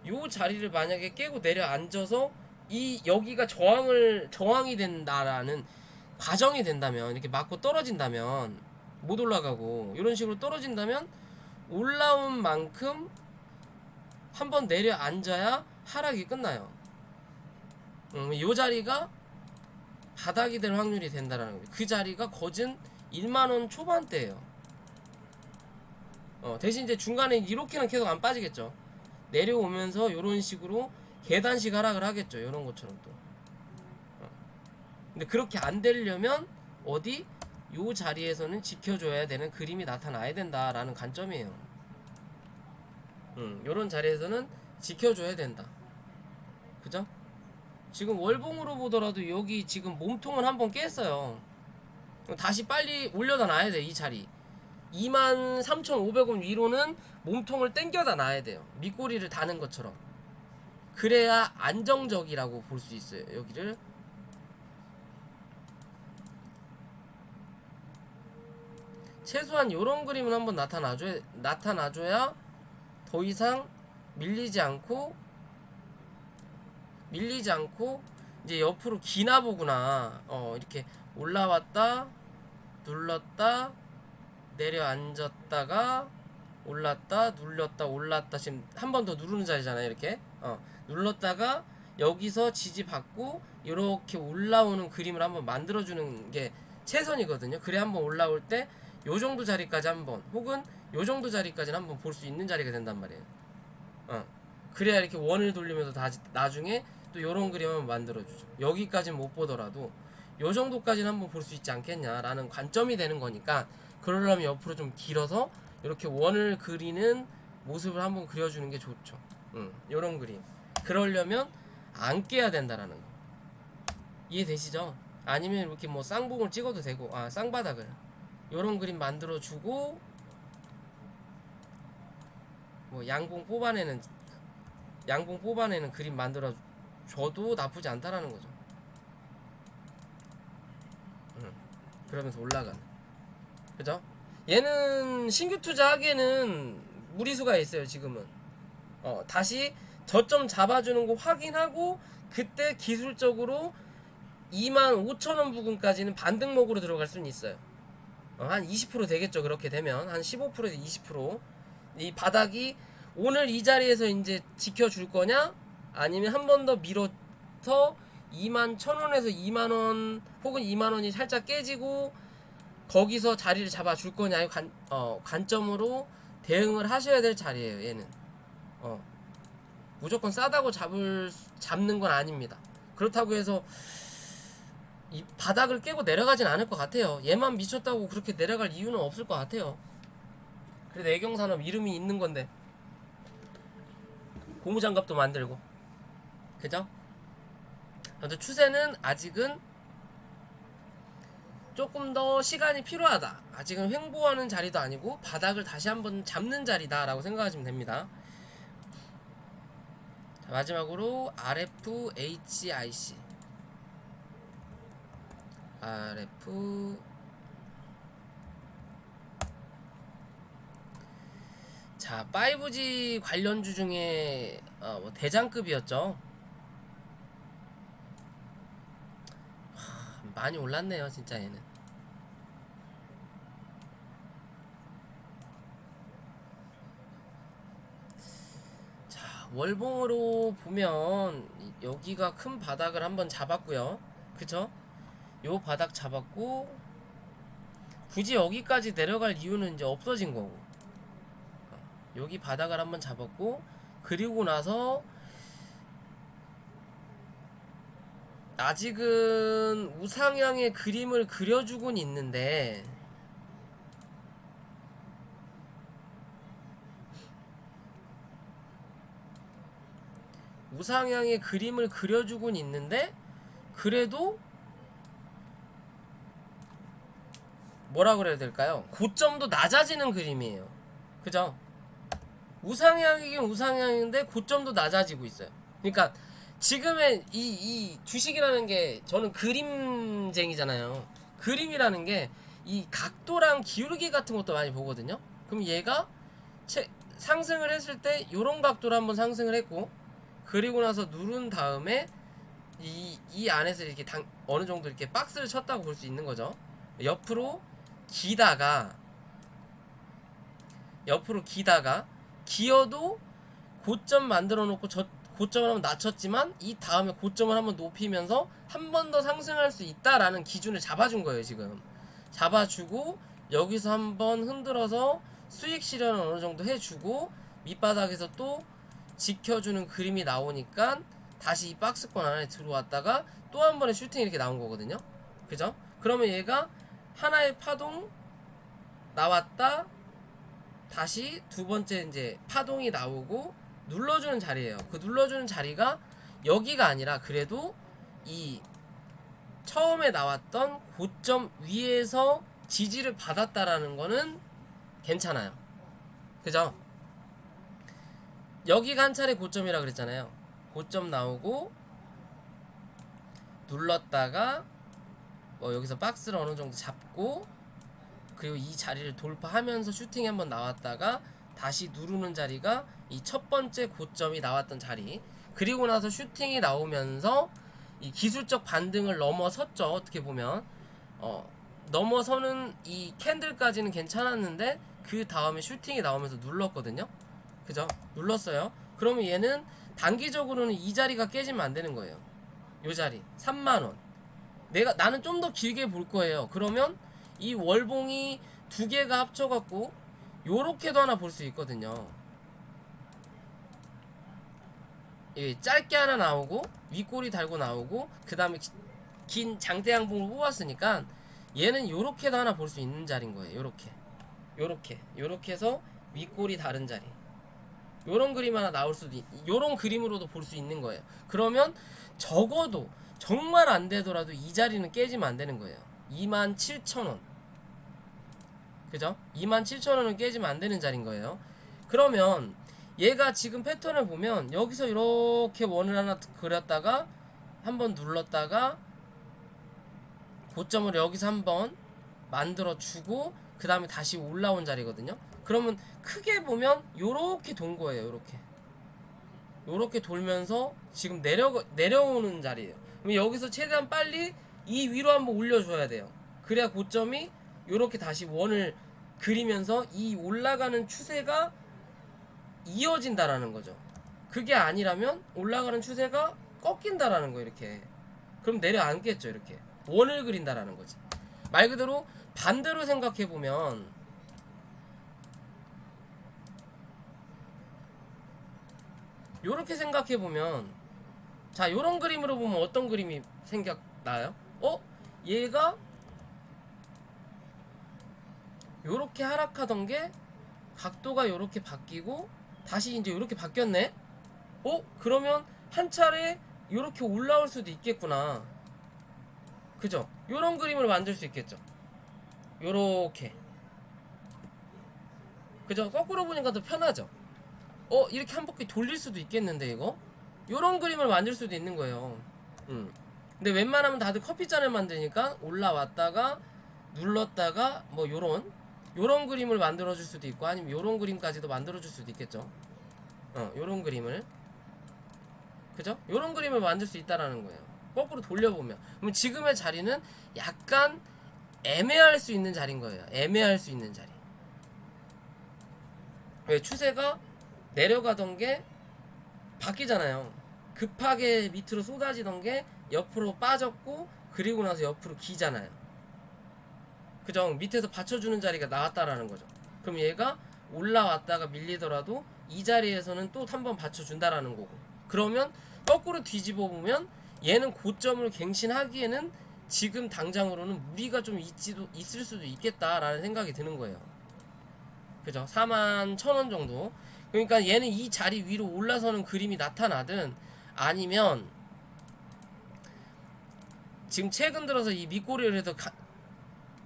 요 자리를 만약에 깨고 내려앉아서 이 여기가 저항이 된다라는 과정이 된다면, 이렇게 맞고 떨어진다면, 못 올라가고 이런 식으로 떨어진다면 올라온 만큼 한번 내려앉아야 하락이 끝나요. 이 자리가 바닥이 될 확률이 된다라는 거예요. 그 자리가 거진 1만원 초반대예요. 대신 이제 중간에 이렇게는 계속 안 빠지겠죠. 내려오면서 이런 식으로 계단식 하락을 하겠죠. 이런 것처럼 또. 근데 그렇게 안 되려면 어디 요 자리에서는 지켜줘야 되는 그림이 나타나야 된다라는 관점이에요. 요런 자리에서는 지켜줘야 된다. 그죠? 지금 월봉으로 보더라도 여기 지금 몸통을 한번 깼어요. 다시 빨리 올려다 놔야 돼. 이 자리 23,500원 위로는 몸통을 땡겨다 놔야 돼요. 밑꼬리를 다는 것처럼. 그래야 안정적이라고 볼 수 있어요. 여기를 최소한 요런 그림은 한번 나타나줘야 더 이상 밀리지 않고 이제 옆으로 기나 보구나. 이렇게 올라왔다 눌렀다 내려앉았다가 올랐다 눌렸다 올랐다. 지금 한 번 더 누르는 자리잖아요. 이렇게 눌렀다가 여기서 지지받고 이렇게 올라오는 그림을 한번 만들어주는 게 최선이거든요. 그래 한번 올라올 때 요 정도 자리까지 한번, 혹은 요 정도 자리까지는 한번 볼 수 있는 자리가 된단 말이에요. 그래야 이렇게 원을 돌리면서 나중에 또 요런 그림 한번 만들어주죠. 여기까지는 못 보더라도 요 정도까지는 한번 볼 수 있지 않겠냐라는 관점이 되는 거니까, 그러려면 옆으로 좀 길어서 이렇게 원을 그리는 모습을 한번 그려주는 게 좋죠. 요런 그림. 그러려면 안 깨야 된다라는 거. 이해되시죠? 아니면 이렇게 뭐 쌍봉을 찍어도 되고, 쌍바닥을 요런 그림 만들어주고, 뭐 양봉 뽑아내는 그림 만들어 줘도 나쁘지 않다라는 거죠. 그러면서 올라가는. 그죠? 얘는 신규 투자하기에는 무리수가 있어요. 지금은 다시 저점 잡아주는 거 확인하고, 그때 기술적으로 25,000원 부근까지는 반등목으로 들어갈 수는 있어요. 한 20% 되겠죠. 그렇게 되면 한 15%에서 20%. 이 바닥이 오늘 이 자리에서 이제 지켜줄 거냐, 아니면 한 번 더 밀어서 21,000원에서 2만원 혹은 2만원이 살짝 깨지고 거기서 자리를 잡아줄 거냐의 관점으로 대응을 하셔야 될 자리예요. 얘는 무조건 싸다고 잡는 건 아닙니다. 그렇다고 해서 이 바닥을 깨고 내려가진 않을 것 같아요. 얘만 미쳤다고 그렇게 내려갈 이유는 없을 것 같아요. 그래도 애경산업 이름이 있는 건데 고무장갑도 만들고, 그죠? 근데 추세는 아직은 조금 더 시간이 필요하다. 아직은 횡보하는 자리도 아니고 바닥을 다시 한번 잡는 자리다 라고 생각하시면 됩니다. 자, 마지막으로 RFHIC. 자, 5G 관련주 중에 뭐 대장급이었죠. 많이 올랐네요 진짜 얘는. 자, 월봉으로 보면 여기가 큰 바닥을 한번 잡았고요. 그쵸? 요 바닥 잡았고, 굳이 여기까지 내려갈 이유는 이제 없어진 거고, 여기 바닥을 한번 잡았고, 그리고 나서 아직은 우상향의 그림을 그려주곤 있는데, 그래도 뭐라 그래야 될까요? 고점도 낮아지는 그림이에요. 그죠? 우상향이긴 우상향인데 고점도 낮아지고 있어요. 그러니까 지금의 이 주식이라는 게, 저는 그림쟁이잖아요. 그림이라는 게 이 각도랑 기울기 같은 것도 많이 보거든요. 그럼 얘가 상승을 했을 때 요런 각도로 한번 상승을 했고, 그리고 나서 누른 다음에 이 안에서 이렇게 어느 정도 이렇게 박스를 쳤다고 볼 수 있는 거죠. 옆으로 기다가 기어도 고점 만들어 놓고 고점을 한번 낮췄지만 이 다음에 고점을 한번 높이면서 한 번 더 상승할 수 있다라는 기준을 잡아준 거예요. 지금 잡아주고 여기서 한번 흔들어서 수익 실현을 어느 정도 해주고, 밑바닥에서 또 지켜주는 그림이 나오니까 다시 이 박스권 안에 들어왔다가 또 한 번의 슈팅이 이렇게 나온 거거든요. 그죠? 그러면 얘가 하나의 파동 나왔다, 다시 두 번째 이제 파동이 나오고 눌러주는 자리예요. 그 눌러주는 자리가 여기가 아니라 그래도 이 처음에 나왔던 고점 위에서 지지를 받았다라는 거는 괜찮아요. 그죠? 여기가 한 차례 고점이라 그랬잖아요. 고점 나오고 눌렀다가 뭐 여기서 박스를 어느 정도 잡고, 그리고 이 자리를 돌파하면서 슈팅이 한번 나왔다가 다시 누르는 자리가 이 첫 번째 고점이 나왔던 자리. 그리고 나서 슈팅이 나오면서 이 기술적 반등을 넘어섰죠. 어떻게 보면 넘어서는 이 캔들까지는 괜찮았는데 그 다음에 슈팅이 나오면서 눌렀거든요. 그죠? 눌렀어요. 그러면 얘는 단기적으로는 이 자리가 깨지면 안 되는 거예요. 요 자리 3만원. 나는 좀 더 길게 볼 거예요. 그러면 이 월봉이 두 개가 합쳐갖고 요렇게도 하나 볼 수 있거든요. 짧게 하나 나오고 윗꼬리 달고 나오고 그 다음에 긴 장대 양봉을 뽑았으니까 얘는 요렇게도 하나 볼 수 있는 자리인 거예요. 요렇게 해서 윗꼬리 다른 자리, 요런 그림 하나 나올 수도 요런 그림으로도 볼 수 있는 거예요. 그러면 적어도 정말 안 되더라도 이 자리는 깨지면 안 되는 거예요. 27,000원. 그죠? 27,000원은 깨지면 안 되는 자리인 거예요. 그러면 얘가 지금 패턴을 보면 여기서 이렇게 원을 하나 그렸다가 한번 눌렀다가 고점을 여기서 한번 만들어 주고 그 다음에 다시 올라온 자리거든요. 그러면 크게 보면 요렇게 돈 거예요. 요렇게 돌면서 지금 내려오는 자리예요. 그럼 여기서 최대한 빨리 이 위로 한번 올려줘야 돼요. 그래야 고점이 요렇게 다시 원을 그리면서 이 올라가는 추세가 이어진다라는 거죠. 그게 아니라면 올라가는 추세가 꺾인다라는 거예요. 이렇게. 그럼 내려앉겠죠. 이렇게 원을 그린다라는 거지. 말 그대로 반대로 생각해 보면 요렇게 생각해 보면, 자, 요런 그림으로 보면 어떤 그림이 생각나요? 얘가 요렇게 하락하던 게 각도가 요렇게 바뀌고 다시 이제 요렇게 바뀌었네? 그러면 한 차례 요렇게 올라올 수도 있겠구나. 그죠? 요런 그림을 만들 수 있겠죠? 요렇게. 그죠? 거꾸로 보니까 더 편하죠? 이렇게 한 바퀴 돌릴 수도 있겠는데, 이거? 요런 그림을 만들 수도 있는 거예요. 근데 웬만하면 다들 커피잔을 만드니까 올라왔다가 눌렀다가 뭐 요런 그림을 만들어줄 수도 있고, 아니면 요런 그림까지도 만들어줄 수도 있겠죠. 요런 그림을. 그죠? 요런 그림을 만들 수 있다라는 거예요. 거꾸로 돌려보면. 그럼 지금의 자리는 약간 애매할 수 있는 자리인 거예요. 애매할 수 있는 자리. 왜? 추세가 내려가던 게 바뀌잖아요. 급하게 밑으로 쏟아지던 게 옆으로 빠졌고, 그리고 나서 옆으로 기잖아요. 그죠? 밑에서 받쳐주는 자리가 나왔다라는 거죠. 그럼 얘가 올라왔다가 밀리더라도 이 자리에서는 또 한 번 받쳐준다라는 거고. 그러면 거꾸로 뒤집어 보면 얘는 고점을 갱신하기에는 지금 당장으로는 무리가 좀 있을 수도 있겠다라는 생각이 드는 거예요. 그죠? 41,000원 정도. 그러니까 얘는 이 자리 위로 올라서는 그림이 나타나든, 아니면 지금 최근 들어서 이 밑꼬리를 해서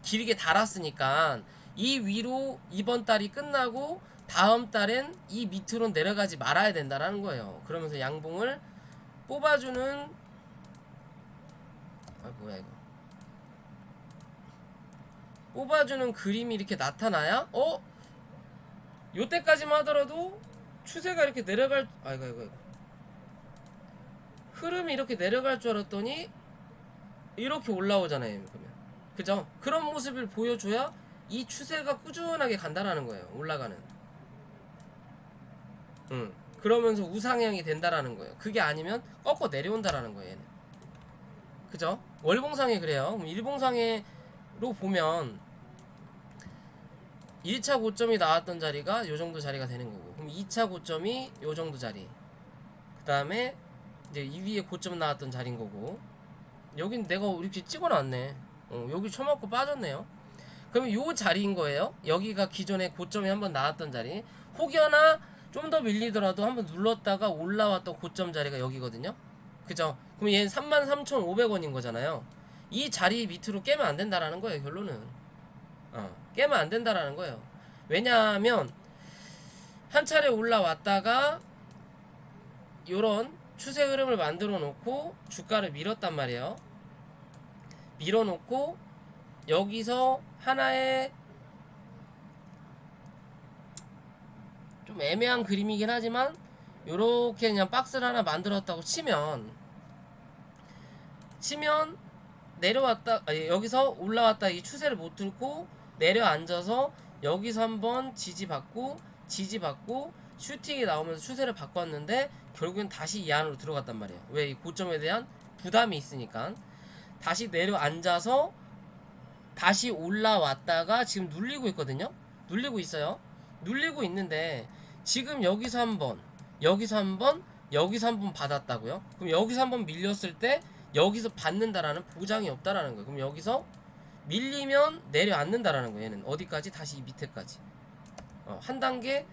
길게 달았으니까 이 위로 이번 달이 끝나고 다음 달엔 이 밑으로 내려가지 말아야 된다라는 거예요. 그러면서 양봉을 뽑아주는, 뭐야 이거, 뽑아주는 그림이 이렇게 나타나야 요때까지만 하더라도 추세가 이렇게 내려갈, 이거 흐름이 이렇게 내려갈 줄 알았더니 이렇게 올라오잖아요. 그러면, 그죠? 그런 모습을 보여줘야 이 추세가 꾸준하게 간다라는 거예요. 올라가는. 그러면서 우상향이 된다라는 거예요. 그게 아니면 꺾어 내려온다라는 거예요. 얘는. 그죠? 월봉상에 그래요. 그럼 일봉상에로 보면 1차 고점이 나왔던 자리가 요 정도 자리가 되는 거고, 그럼 2차 고점이 요 정도 자리, 그 다음에 이제 이 위에 고점 나왔던 자리인 거고, 여긴 내가 이렇게 찍어놨네. 여기 쳐맞고 빠졌네요. 그러면 요 자리인 거예요. 여기가 기존에 고점이 한번 나왔던 자리, 혹여나 좀 더 밀리더라도 한번 눌렀다가 올라왔던 고점 자리가 여기거든요. 그죠? 그럼 얘는 33,500원인 거잖아요. 이 자리 밑으로 깨면 안 된다라는 거예요. 결론은 깨면 안 된다라는 거예요. 왜냐하면 한 차례 올라왔다가 요런 추세 흐름을 만들어 놓고 주가를 밀었단 말이에요. 밀어 놓고 여기서 하나의 좀 애매한 그림이긴 하지만 요렇게 그냥 박스를 하나 만들었다고 치면 내려왔다, 여기서 올라왔다 이 추세를 못 뚫고 내려앉아서 여기서 한번 지지받고 슈팅이 나오면서 추세를 바꿨는데 결국엔 다시 이 안으로 들어갔단 말이에요. 왜? 이 고점에 대한 부담이 있으니까. 다시 내려앉아서 다시 올라왔다가 지금 눌리고 있거든요. 눌리고 있어요. 눌리고 있는데 지금 여기서 한번 받았다고요? 그럼 여기서 한번 밀렸을 때 여기서 받는다라는 보장이 없다라는 거예요. 그럼 여기서 밀리면 내려앉는다라는 거예요. 얘는 어디까지? 다시 이 밑에까지. 한 단계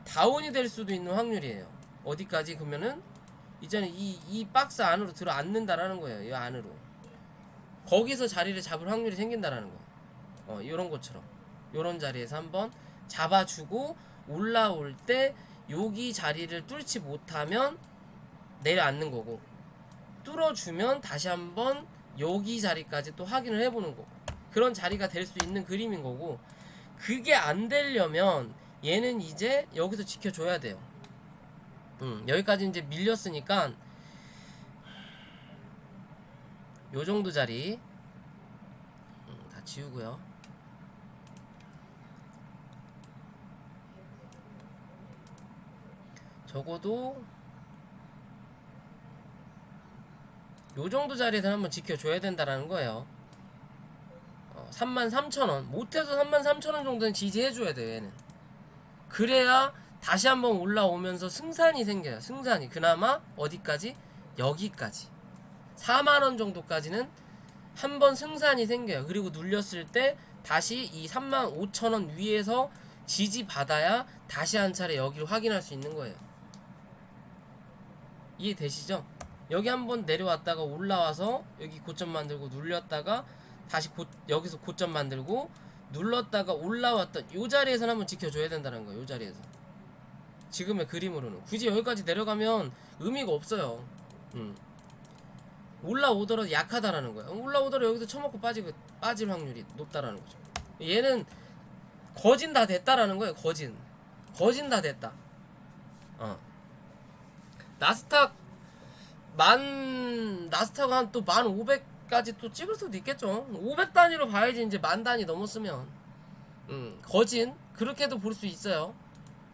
다운이 될 수도 있는 확률이에요. 어디까지? 그러면은 이제는 이 박스 안으로 들어앉는다라는 거예요. 이 안으로. 거기서 자리를 잡을 확률이 생긴다라는 거예요. 이런 것처럼 요런 자리에서 한번 잡아주고 올라올 때 여기 자리를 뚫지 못하면 내려앉는 거고, 뚫어주면 다시 한번 여기 자리까지 또 확인을 해보는 거고, 그런 자리가 될 수 있는 그림인 거고, 그게 안 되려면 얘는 이제 여기서 지켜줘야 돼요. 여기까지 이제 밀렸으니까 요 정도 자리 다 지우고요. 적어도 요 정도 자리에서 한번 지켜줘야 된다라는 거예요. 33,000원 못해서 33,000원 정도는 지지해줘야 돼요. 얘는 그래야 다시 한번 올라오면서 승산이 생겨요. 승산이 그나마 어디까지? 여기까지 4만원 정도까지는 한번 승산이 생겨요. 그리고 눌렸을 때 다시 이 35,000원 위에서 지지받아야 다시 한 차례 여기를 확인할 수 있는 거예요. 이해되시죠? 여기 한번 내려왔다가 올라와서 여기 고점 만들고 눌렸다가 다시 여기서 고점 만들고 눌렀다가 올라왔던 요 자리에서 한번 지켜줘야 된다는 거예요. 요 자리에서 지금의 그림으로는 굳이 여기까지 내려가면 의미가 없어요. 올라오더라도 약하다라는 거예요. 올라오더라도 여기서 쳐먹고 빠질 확률이 높다라는 거죠. 얘는 거진 다 됐다라는 거예요. 거진 다 됐다. 나스닥 한 또 1,500까지 또 찍을 수도 있겠죠. 500 단위로 봐야지. 이제 10,000 단위 넘었으면 거진 그렇게도 볼 수 있어요.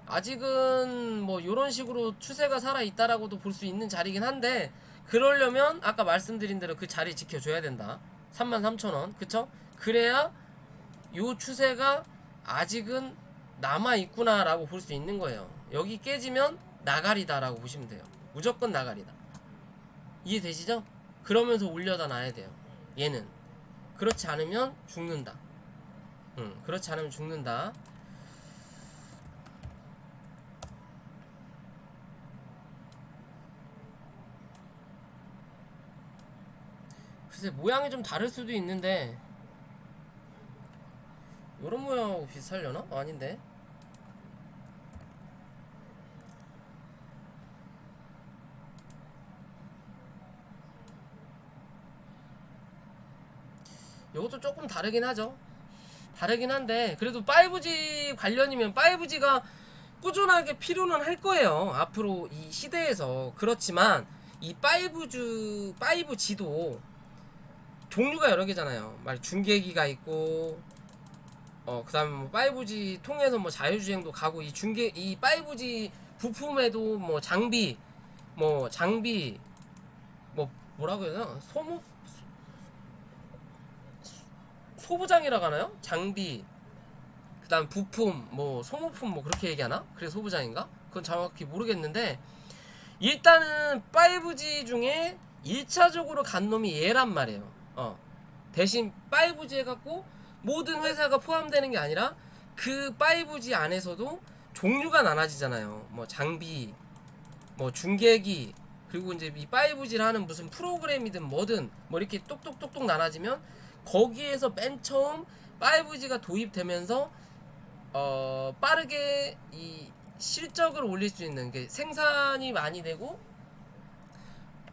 아직은 뭐 요런 식으로 추세가 살아있다라고도 볼 수 있는 자리긴 한데, 그러려면 아까 말씀드린 대로 그 자리 지켜줘야 된다. 33,000원 그쵸? 그래야 요 추세가 아직은 남아있구나 라고 볼 수 있는 거예요. 여기 깨지면 나가리다 라고 보시면 돼요. 무조건 나가리다. 이해되시죠? 그러면서 올려다 놔야 돼요. 얘는 그렇지 않으면 죽는다. 그렇지 않으면 죽는다. 글쎄 모양이 좀 다를 수도 있는데 요런 모양하고 비슷하려나? 아닌데. 요것도 조금 다르긴 하죠. 다르긴 한데 그래도 5G 관련이면 5G가 꾸준하게 필요는 할 거예요. 앞으로 이 시대에서. 그렇지만 이 5G도 종류가 여러 개잖아요. 말 중계기가 있고 그 다음에 뭐 5G 통해서 뭐 자유주행도 가고, 이 5G 부품에도 뭐 장비 뭐라고 해야 되나? 소부장이라고 하나요? 장비, 그 다음 부품, 뭐 소모품 뭐 그렇게 얘기하나? 그래 소부장인가? 그건 정확히 모르겠는데, 일단은 5G 중에 1차적으로 간 놈이 얘란 말이에요. 대신 5G 해갖고 모든 회사가 포함되는 게 아니라 그 5G 안에서도 종류가 나눠지잖아요. 뭐 장비, 뭐 중계기, 그리고 이제 이 5G를 하는 무슨 프로그램이든 뭐든 뭐 이렇게 똑똑똑똑 나눠지면, 거기에서 맨 처음 5G가 도입되면서 빠르게 이 실적을 올릴 수 있는 게 생산이 많이 되고,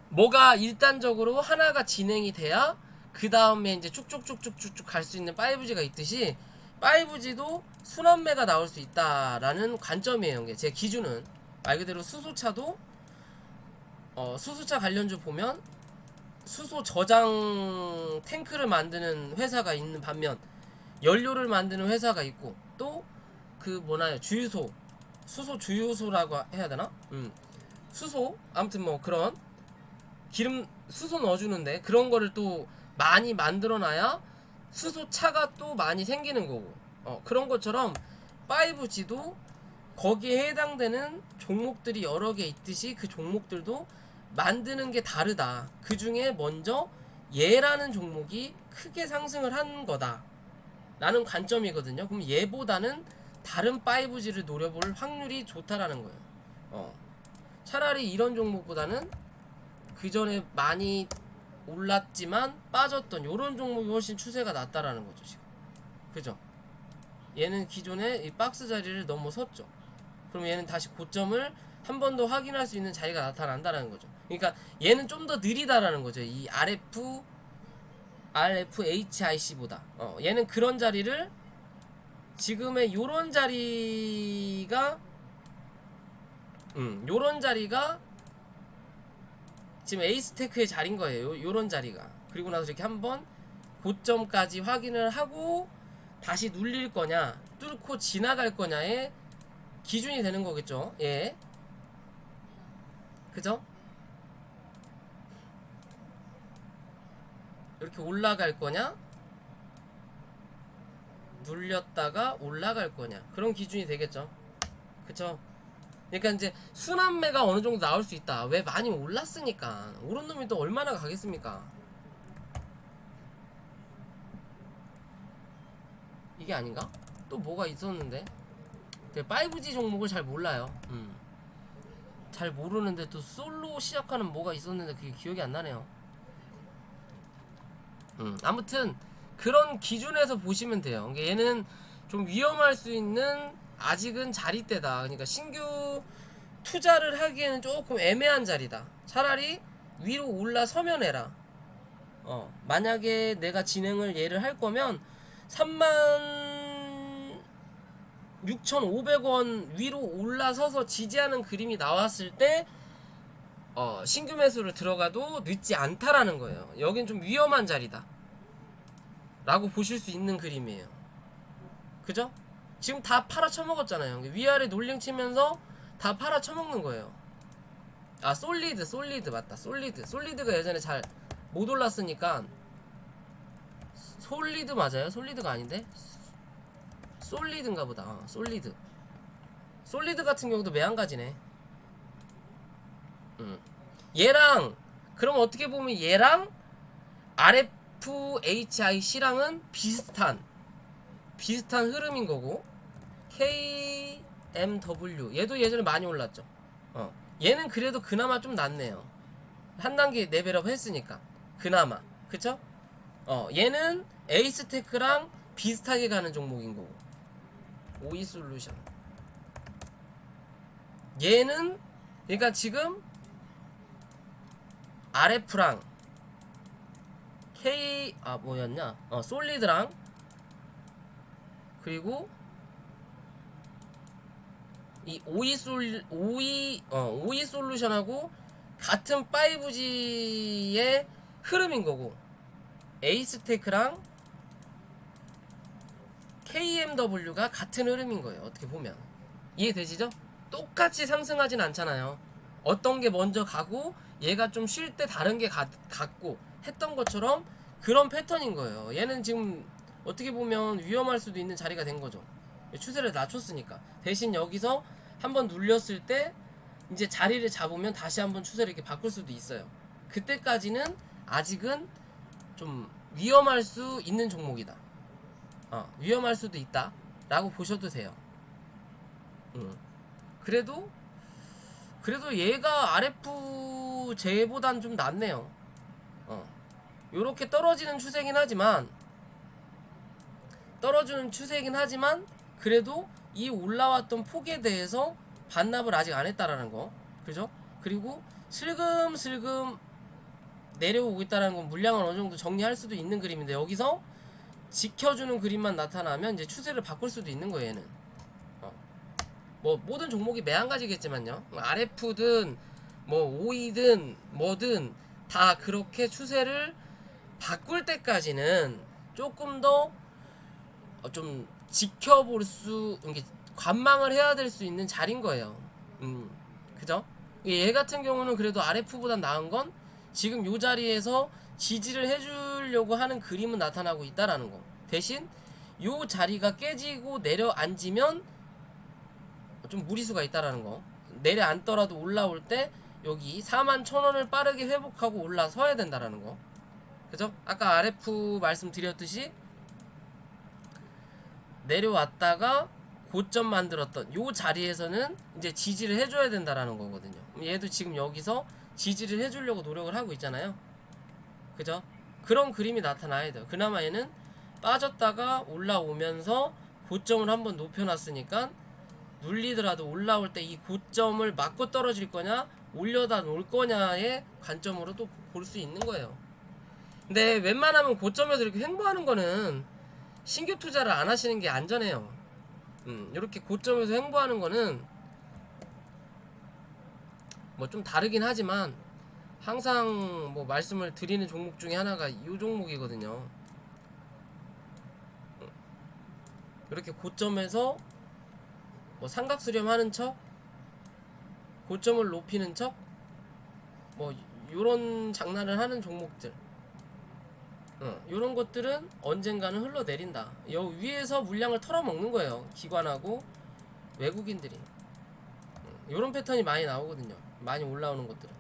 뭐가 일단적으로 하나가 진행이 돼야 그 다음에 이제 쭉쭉쭉쭉쭉 갈 수 있는 5G가 있듯이 5G도 순환매가 나올 수 있다라는 관점이에요. 이게 제 기준은 말 그대로 수소차도 수소차 관련주 보면 수소 저장 탱크를 만드는 회사가 있는 반면 연료를 만드는 회사가 있고, 또 그 뭐나요, 주유소, 수소 주유소라고 해야 되나? 수소, 아무튼 뭐 그런 기름 수소 넣어주는데 그런 거를 또 많이 만들어놔야 수소차가 또 많이 생기는 거고, 그런 것처럼 5G도 거기에 해당되는 종목들이 여러 개 있듯이 그 종목들도 만드는 게 다르다. 그 중에 먼저 얘라는 종목이 크게 상승을 한 거다 라는 관점이거든요. 그럼 얘보다는 다른 5G를 노려볼 확률이 좋다라는 거예요. 차라리 이런 종목보다는 그 전에 많이 올랐지만 빠졌던 요런 종목이 훨씬 추세가 낫다라는 거죠 지금. 그죠? 얘는 기존에 이 박스 자리를 넘어섰죠. 그럼 얘는 다시 고점을 한 번 더 확인할 수 있는 자리가 나타난다라는 거죠. 그러니까 얘는 좀 더 느리다라는 거죠. 이 RFHIC보다. 얘는 그런 자리를 지금의 요런 자리가 요런 자리가 지금 에이스테크의 자리인 거예요. 요런 자리가. 그리고 나서 이렇게 한번 고점까지 확인을 하고 다시 눌릴 거냐, 뚫고 지나갈 거냐의 기준이 되는 거겠죠. 예. 그죠? 이렇게 올라갈 거냐, 눌렸다가 올라갈 거냐, 그런 기준이 되겠죠. 그쵸? 그러니까 이제 순환매가 어느 정도 나올 수 있다. 왜? 많이 올랐으니까. 오른 놈이 또 얼마나 가겠습니까? 이게 아닌가? 또 뭐가 있었는데? 5G 종목을 잘 몰라요. 잘 모르는데 또 솔로 시작하는 뭐가 있었는데 그게 기억이 안 나네요. 아무튼 그런 기준에서 보시면 돼요. 그러니까 얘는 좀 위험할 수 있는 아직은 자리대다. 그러니까 신규 투자를 하기에는 조금 애매한 자리다. 차라리 위로 올라서면 해라. 만약에 내가 진행을 얘를 할 거면 36,500원 위로 올라서서 지지하는 그림이 나왔을 때 신규 매수를 들어가도 늦지 않다라는 거예요. 여긴 좀 위험한 자리다 라고 보실 수 있는 그림이에요. 그죠? 지금 다 팔아 쳐먹었잖아요. 위아래 놀링 치면서 다 팔아 쳐먹는 거예요. 아, 솔리드 맞다. 솔리드가 예전에 잘 못 올랐으니까. 솔리드 맞아요? 솔리드가 아닌데? 솔리드인가 보다. 솔리드 같은 경우도 매한가지네. 얘랑, 그럼 어떻게 보면 얘랑 RFHIC랑은 비슷한 흐름인 거고, KMW 얘도 예전에 많이 올랐죠. 얘는 그래도 그나마 좀 낫네요. 한 단계 레벨업 했으니까 그나마. 그쵸? 얘는 에이스테크랑 비슷하게 가는 종목인 거고, 오이솔루션 얘는 그러니까 지금 RF랑 뭐였냐, 솔리드랑 그리고 이 오이솔루션하고 같은 5G의 흐름인 거고, 에이스테크랑 KMW가 같은 흐름인 거예요. 어떻게 보면 이해되시죠? 똑같이 상승하진 않잖아요. 어떤 게 먼저 가고 얘가 좀 쉴 때 다른 게 갔고 했던 것처럼 그런 패턴인 거예요. 얘는 지금 어떻게 보면 위험할 수도 있는 자리가 된 거죠. 추세를 낮췄으니까. 대신 여기서 한번 눌렸을 때 이제 자리를 잡으면 다시 한번 추세를 이렇게 바꿀 수도 있어요. 그때까지는 아직은 좀 위험할 수 있는 종목이다. 위험할 수도 있다 라고 보셔도 돼요. 그래도 얘가 RFJ보단 좀 낫네요. 요렇게 떨어지는 추세긴 하지만 그래도 이 올라왔던 폭에 대해서 반납을 아직 안 했다라는 거. 그죠? 그리고 슬금슬금 내려오고 있다라는 건 물량을 어느 정도 정리할 수도 있는 그림인데, 여기서 지켜주는 그림만 나타나면 이제 추세를 바꿀 수도 있는 거예요, 얘는. 뭐 모든 종목이 매한가지겠지만요. RF든 뭐 OE든 뭐든 다 그렇게 추세를 바꿀 때까지는 조금 더 좀 지켜볼 수, 이게 관망을 해야 될 수 있는 자리인 거예요. 그죠? 얘 같은 경우는 그래도 RF보다 나은 건 지금 요 자리에서 지지를 해주려고 하는 그림은 나타나고 있다라는 거. 대신 요 자리가 깨지고 내려앉으면 좀 무리수가 있다라는 거. 내려앉더라도 올라올 때 여기 41,000원을 빠르게 회복하고 올라서야 된다라는 거. 그죠? 아까 RF 말씀드렸듯이 내려왔다가 고점 만들었던 요 자리에서는 이제 지지를 해줘야 된다라는 거거든요. 얘도 지금 여기서 지지를 해주려고 노력을 하고 있잖아요. 그죠? 그런 그림이 나타나야 돼요. 그나마 얘는 빠졌다가 올라오면서 고점을 한번 높여놨으니까 눌리더라도 올라올 때 이 고점을 맞고 떨어질 거냐 올려다 놓을 거냐의 관점으로 또 볼 수 있는 거예요. 근데 웬만하면 고점에서 이렇게 횡보하는 거는 신규 투자를 안 하시는 게 안전해요. 이렇게 고점에서 횡보하는 거는 뭐 좀 다르긴 하지만 항상 뭐 말씀을 드리는 종목 중에 하나가 이 종목이거든요. 이렇게 고점에서 뭐 삼각수렴 하는 척, 고점을 높이는 척, 뭐 요런 장난을 하는 종목들, 요런 것들은 언젠가는 흘러내린다. 여 위에서 물량을 털어먹는 거예요. 기관하고 외국인들이. 요런 패턴이 많이 나오거든요. 많이 올라오는 것들은.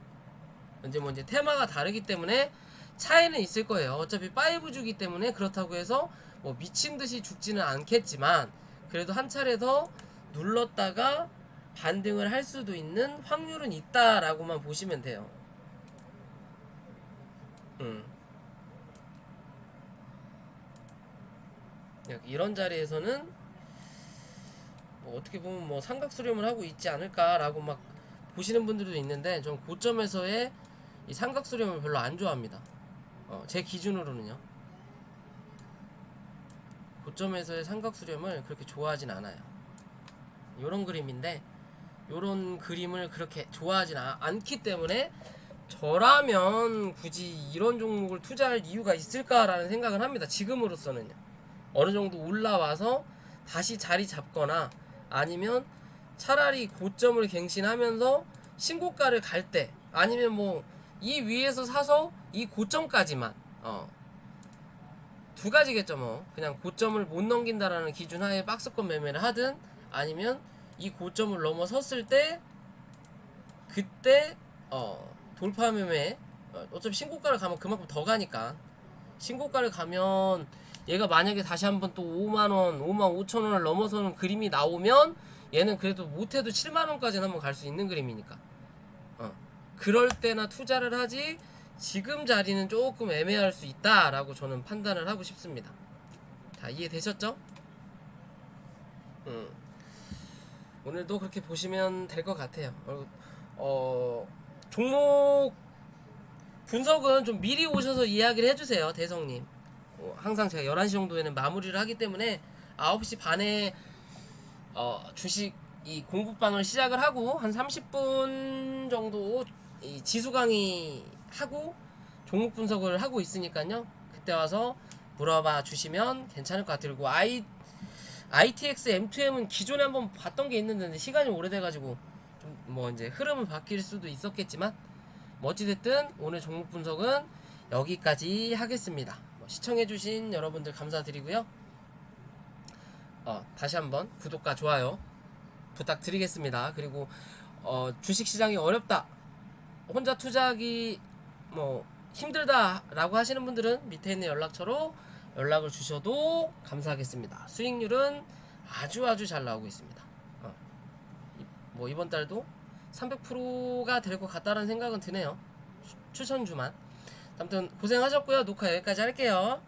이제 테마가 다르기 때문에 차이는 있을 거예요. 어차피 5주기 때문에 그렇다고 해서 뭐 미친듯이 죽지는 않겠지만 그래도 한 차례 더 눌렀다가 반등을 할 수도 있는 확률은 있다라고만 보시면 돼요. 이런 자리에서는 뭐 어떻게 보면 뭐 삼각수렴을 하고 있지 않을까라고 막 보시는 분들도 있는데 전 고점에서의 이 삼각수렴을 별로 안 좋아합니다. 제 기준으로는요. 고점에서의 삼각수렴을 그렇게 좋아하진 않아요. 요런 그림인데 요런 그림을 그렇게 좋아하진 않기 때문에 저라면 굳이 이런 종목을 투자할 이유가 있을까라는 생각을 합니다. 지금으로서는요. 어느 정도 올라와서 다시 자리 잡거나 아니면 차라리 고점을 갱신하면서 신고가를 갈 때 아니면 뭐 이 위에서 사서 이 고점까지만 두 가지겠죠. 뭐 그냥 고점을 못 넘긴다라는 기준 하에 박스권 매매를 하든 아니면 이 고점을 넘어섰을 때 그때 돌파 매매, 어차피 신고가를 가면 그만큼 더 가니까 신고가를 가면 얘가 만약에 다시 한번 또 5만원 55,000원을 넘어서는 그림이 나오면 얘는 그래도 못해도 7만원까지는 한번 갈 수 있는 그림이니까 그럴 때나 투자를 하지 지금 자리는 조금 애매할 수 있다라고 저는 판단을 하고 싶습니다. 자, 이해되셨죠? 오늘도 그렇게 보시면 될 것 같아요. 종목 분석은 좀 미리 오셔서 이야기를 해주세요. 대성님. 항상 제가 11시 정도에는 마무리를 하기 때문에 9시 반에 주식 이 공부방을 시작을 하고 한 30분 정도 이 지수 강의 하고 종목 분석을 하고 있으니까요. 그때 와서 물어봐 주시면 괜찮을 것 같아요. 그리고 ITX M2M은 기존에 한번 봤던 게 있는데 시간이 오래돼가지고 좀 뭐 이제 흐름은 바뀔 수도 있었겠지만 뭐 어찌됐든 오늘 종목 분석은 여기까지 하겠습니다. 시청해주신 여러분들 감사드리고요. 다시 한번 구독과 좋아요 부탁드리겠습니다. 그리고 주식시장이 어렵다, 혼자 투자하기 뭐 힘들다라고 하시는 분들은 밑에 있는 연락처로 연락을 주셔도 감사하겠습니다. 수익률은 아주 잘 나오고 있습니다. 뭐 이번 달도 300%가 될 것 같다는 생각은 드네요. 추천주만. 아무튼 고생하셨고요. 녹화 여기까지 할게요.